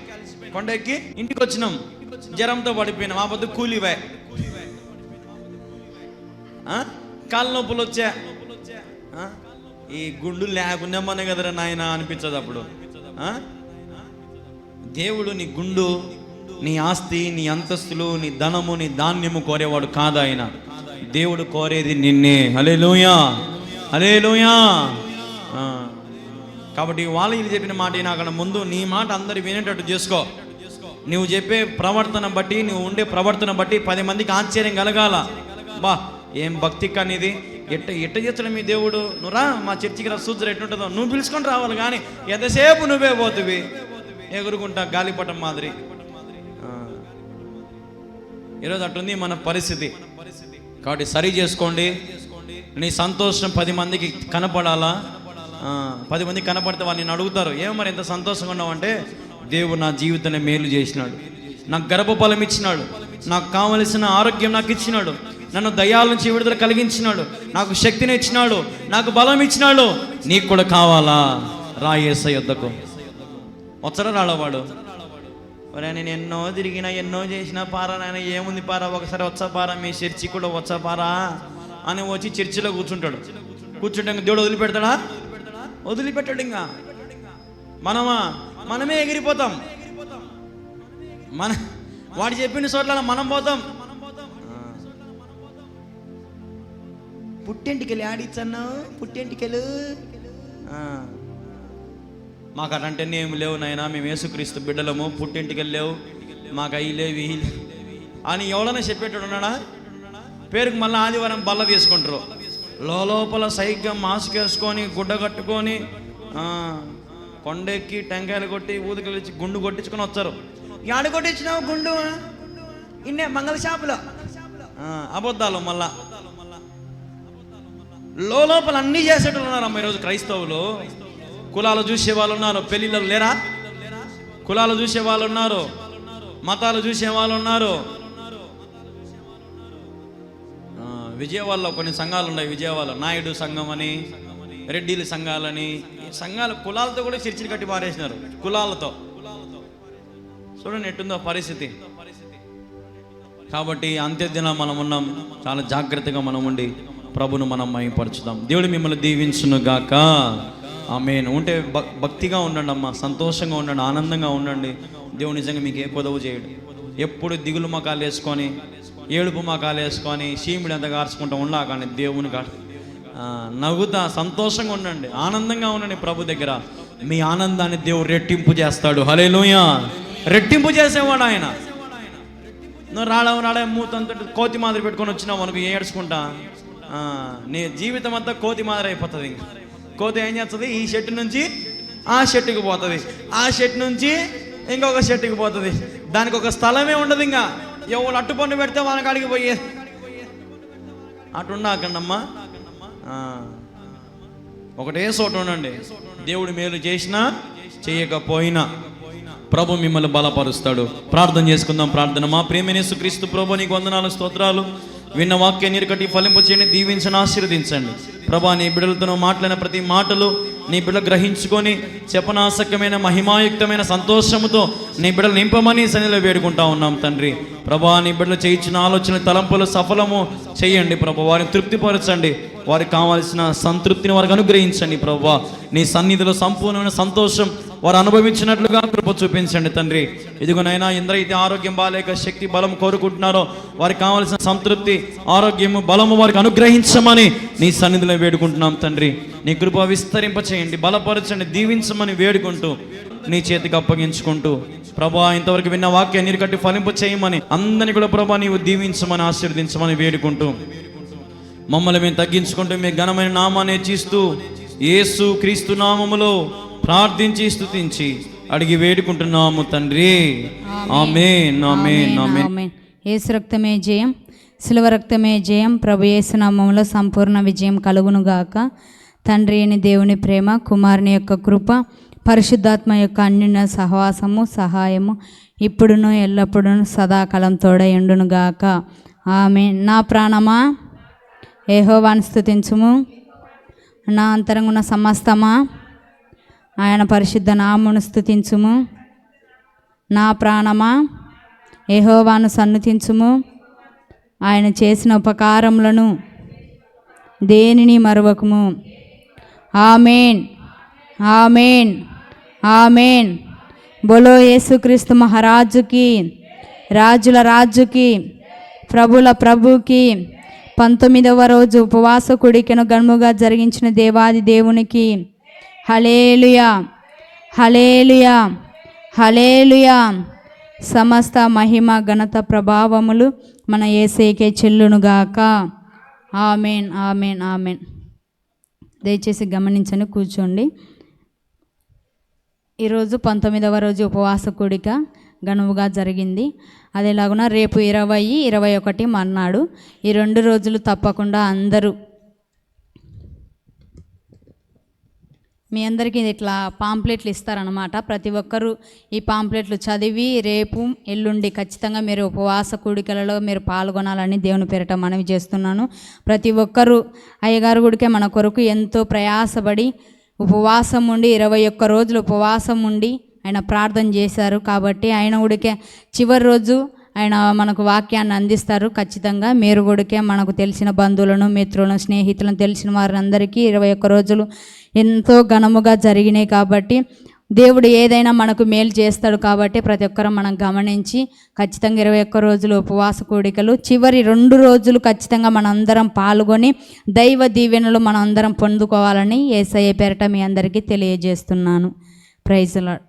కొండ ఎక్కి ఇంటికి వచ్చినాం, జ్వరంతో పడిపోయినాం. ఆ పొద్దు కూలివే, కాళ్ళ నొప్పులు వచ్చా, ఈ గుండు లేకుండా మన కదరా నాయన అనిపించదు అప్పుడు. దేవుడు నీ గుండు, నీ ఆస్తి, నీ అంతస్తులు, నీ ధనము, నీ ధాన్యము కోరేవాడు కాదు ఆయన. దేవుడు కోరేది నిన్నే. హల్లెలూయా, హల్లెలూయా. కాబట్టి వాళ్ళు చెప్పిన మాట నాకన్నా ముందు నీ మాట అందరు వినేటట్టు చేసుకో. నువ్వు చెప్పే ప్రవర్తన బట్టి, నువ్వు ఉండే ప్రవర్తన బట్టి 10 మందికి ఆశ్చర్యం కలగాల. బా ఏం భక్తి కానిది, ఎట్ట చేస్తాడు మీ దేవుడు, నువ్వు రా మా చర్చికి రా, సూచన ఎట్టుంటుందో నువ్వు పిలుచుకొని రావాలి. కానీ ఎంతసేపు నువ్వే పోతువి ఎగురుకుంటా గాలిపటం మాదిరి. ఈరోజు అట్టుంది మన పరిస్థితి. కాబట్టి సరి చేసుకోండి. నీ సంతోషం 10 మందికి కనపడాలా. 10 మందికి కనపడితే వాళ్ళు నేను అడుగుతారు, ఏమో మరి ఎంత సంతోషంగా ఉన్నావు అంటే, దేవుడు నా జీవితాన్ని మేలు చేసినాడు, నాకు గర్భఫలం ఇచ్చినాడు, నాకు కావలసిన ఆరోగ్యం నాకు ఇచ్చినాడు, నన్ను దయ్యాల నుంచి విడుదల కలిగించినాడు, నాకు శక్తిని ఇచ్చినాడు, నాకు బలం ఇచ్చినాడు. నీకు కూడా కావాలా? రా యేసయ్య యొద్దకు. వచ్చరా రాడవాడు, ఒరే నేను ఎన్నో తిరిగినా, ఎన్నో చేసినా, పారా నాయన ఏముంది పారా, ఒకసారి వచ్చా పారా, మీ చర్చి కూడా వచ్చా పారా అని వచ్చి చర్చిలో కూర్చుంటాడు. కూర్చుంటే దేవుడు వదిలిపెడతాడా? వదిలిపెట్టాడు. ఇంకా మనమే ఎగిరిపోతాం. వాడు చెప్పిన చోట్ల మనం పోతాం. పుట్టెంటికెళ్ళి ఆడిచ్చన్నా, పుట్టెంటికెళ్ళు మాకు అటంటే ఏమి లేవు నాయన, మేము యేసుక్రీస్తు బిడ్డలము, పుట్టెంటికెళ్ళి లేవు మాకు, అవి లేవి అని ఎవడన్నా చెప్పేటాడు ఉన్నాడా? పేరుకు మళ్ళీ ఆదివారం బల్ల తీసుకుంటారు, లోపల సైగ్గా మాస్క్ వేసుకొని గుడ్డ కట్టుకొని కొండెక్కి టెంకాయలు కొట్టి ఊదికలు ఇచ్చి గుండు కొట్టించుకొని వచ్చారు. యాడ కొట్టించినావు గుండు? ఇన్నే మంగళ షాపులో. అబద్ధాలు. మళ్ళా లోపల అన్నీ చేసేటోళ్ళు ఉన్నారమ్మ ఈరోజు క్రైస్తవులు. కులాలు చూసే వాళ్ళు ఉన్నారు, పెళ్ళిళ్ళు లేరా? కులాలు చూసే వాళ్ళు ఉన్నారు, మతాలు చూసే వాళ్ళు ఉన్నారు. విజయవాడలో కొన్ని సంఘాలు ఉన్నాయి. విజయవాడలో నాయుడు సంఘం అని, రెడ్డిల సంఘాలని, సంఘాలు కులాలతో కూడా చర్చిలు కట్టి పారేసినారు. కులాలతో చూడండి ఎట్టుందో పరిస్థితి. కాబట్టి అంత్యదినం మనం ఉన్నాం, చాలా జాగ్రత్తగా మనం ఉండి ప్రభును మనం మహిమపరచుదాం. దేవుడు మిమ్మల్ని దీవించును గాక. ఆమేన్. ఉంటే భక్తిగా ఉండండి అమ్మా, సంతోషంగా ఉండండి, ఆనందంగా ఉండండి. దేవుడు నిజంగా మీకు ఏ కొదవు చేయడు. ఎప్పుడు దిగులు మకాలు వేసుకొని, ఏడుపు మకాలు వేసుకొని, చీమిడి అంతా కార్చుకుంటూ ఉండా కానీ దేవుని నవ్వుతా సంతోషంగా ఉండండి, ఆనందంగా ఉండండి ప్రభు దగ్గర. మీ ఆనందాన్ని దేవుడు రెట్టింపు చేస్తాడు. హల్లెలూయా. రెట్టింపు చేసేవాడు ఆయన. నువ్వు రాడే మూతంత కోతి మాదిరి పెట్టుకొని వచ్చినావు మనకు ఏడ్చుకుంటా, నీ జీవితం అంతా కోతి మాదిరి అయిపోతుంది. ఇంకా కోతి ఏం చేస్తుంది, ఈ షెట్టు నుంచి ఆ షెట్టుకి పోతుంది, ఆ షెట్ నుంచి ఇంకొక షెట్టుకి పోతుంది. దానికి ఒక స్థలమే ఉండదు. ఇంకా ఎవరు అట్టు పన్ను పెడితే వాళ్ళ కాడికి పోయే అటుండకండమ్మా. ఒకటే చోట ఉండండి. దేవుడు మేలు చేసినా చేయకపోయినా ప్రభు మిమ్మల్ని బలపరుస్తాడు. ప్రార్థన చేసుకుందాం. ప్రార్థన. మా ప్రియమైన యేసుక్రీస్తు ప్రభు, నీకు వందనాలు, స్తోత్రాలు. విన్న వాక్యాన్ని నీరుకట్టి ఫలింపు చేయండి, దీవించండి, ఆశీర్వదించండి. ప్రభా, నీ బిడ్డలతో మాట్లాడిన ప్రతి మాటలు నీ బిడ్డలు గ్రహించుకొని చెప్పనాశక్యమైన మహిమాయుక్తమైన సంతోషముతో నీ బిడ్డలు నింపమని సన్నిధిలో వేడుకుంటా ఉన్నాం తండ్రి. ప్రభా, నీ బిడ్డలు చేయించిన ఆలోచన తలంపులు సఫలము చేయండి ప్రభు. వారిని తృప్తిపరచండి, వారికి కావాల్సిన సంతృప్తిని వారికి అనుగ్రహించండి ప్రభా. నీ సన్నిధిలో సంపూర్ణమైన సంతోషం వారు అనుభవించినట్లుగా కృప చూపించండి తండ్రి. ఇదిగోనైనా ఎందరైతే ఆరోగ్యం బాలేక శక్తి బలం కోరుకుంటున్నారో వారికి కావాల్సిన సంతృప్తి, ఆరోగ్యము, బలము వారికి అనుగ్రహించమని నీ సన్నిధిలో వేడుకుంటున్నాం తండ్రి. నీ కృప విస్తరింప చేయండి, బలపరచండి, దీవించమని వేడుకుంటూ నీ చేతికి అప్పగించుకుంటూ ప్రభా, ఇంతవరకు విన్న వాక్యాన్ని నీరు కట్టి ఫలింపు చేయమని అందరినీ కూడా ప్రభా నీవు దీవించమని ఆశీర్వదించమని వేడుకుంటూ మమ్మల్ని మేము తగ్గించుకుంటూ మీ ఘనమైన నామాన్ని హెచ్చిస్తూ యేసు క్రీస్తు నామములో ప్రార్థించి స్తుతించి అడిగి వేడుకుంటున్నాము తండ్రి. ఆమేన్, ఆమేన్, ఆమేన్. యేసు రక్తమే జయం, శిలువ రక్తమే జయం. ప్రభు యేసు నామములో సంపూర్ణ విజయం కలుగును గాక. తండ్రి అయిన దేవుని ప్రేమ, కుమారుని యొక్క కృప, పరిశుద్ధాత్మ యొక్క అన్యోన్య సహవాసము, సహాయము ఇప్పుడును ఎల్లప్పుడూ సదాకాలం తోడై ఉండును గాక. ఆమేన్. నా ప్రాణమా యెహోవాను స్తుతించుము, నా అంతరంగున సమస్తమా ఆయన పరిశుద్ధ నామమును స్తుతించుము. నా ప్రాణమా యెహోవాను సన్నుతించుము, ఆయన చేసిన ఉపకారములను దేనిని మరువకుము. ఆమేన్, ఆమేన్, ఆమేన్. బోలో యేసుక్రీస్తు మహారాజుకి, రాజుల రాజుకి, ప్రభుల ప్రభుకి, 19వ రోజు ఉపవాస కూడికను ఘనముగా జరిగించిన దేవాది దేవునికి హల్లెలూయా, హల్లెలూయా, హల్లెలూయా. సమస్త మహిమ ఘనత ప్రభావములు మన యేసుకే చెల్లునుగాక. ఆమేన్, ఆమేన్, ఆమేన్. దయచేసి గమనించండి, కూర్చోండి. ఈరోజు 19వ రోజు ఉపవాస కూడిక ఘనముగా జరిగింది. అదేలాగున రేపు 20, 21 మర్నాడు. ఈ 2 రోజులు తప్పకుండా అందరూ మీ అందరికీ ఇట్లా పాంప్లెట్లు ఇస్తారనమాట. ప్రతి ఒక్కరూ ఈ పాంప్లెట్లు చదివి రేపు ఎల్లుండి ఖచ్చితంగా మీరు ఉపవాస కూడికలలో మీరు పాల్గొనాలని దేవుని పేరిట మనవి చేస్తున్నాను. ప్రతి ఒక్కరూ అయ్యగారు గుడికే మన కొరకు ఎంతో ప్రయాసపడి ఉపవాసం ఉండి 21 రోజులు ఉపవాసం ఉండి ఆయన ప్రార్థన చేశారు. కాబట్టి ఆయన గుడికే చివరి రోజు ఆయన మనకు వాక్యాన్ని అందిస్తారు. ఖచ్చితంగా మీరు గుడికే మనకు తెలిసిన బంధువులను, మిత్రులను, స్నేహితులను, తెలిసిన వారందరికీ 21 రోజులు ఎంతో ఘనముగా జరిగినాయి. కాబట్టి దేవుడు ఏదైనా మనకు మేలు చేస్తాడు. కాబట్టి ప్రతి ఒక్కరూ మనం గమనించి ఖచ్చితంగా 21 రోజులు ఉపవాస కూడికలు, చివరి 2 రోజులు ఖచ్చితంగా మనందరం పాల్గొని దైవ దీవెనలు మనం అందరం పొందుకోవాలని యేసయ్య పేరిట మీ అందరికీ తెలియజేస్తున్నాను. Praise the lord.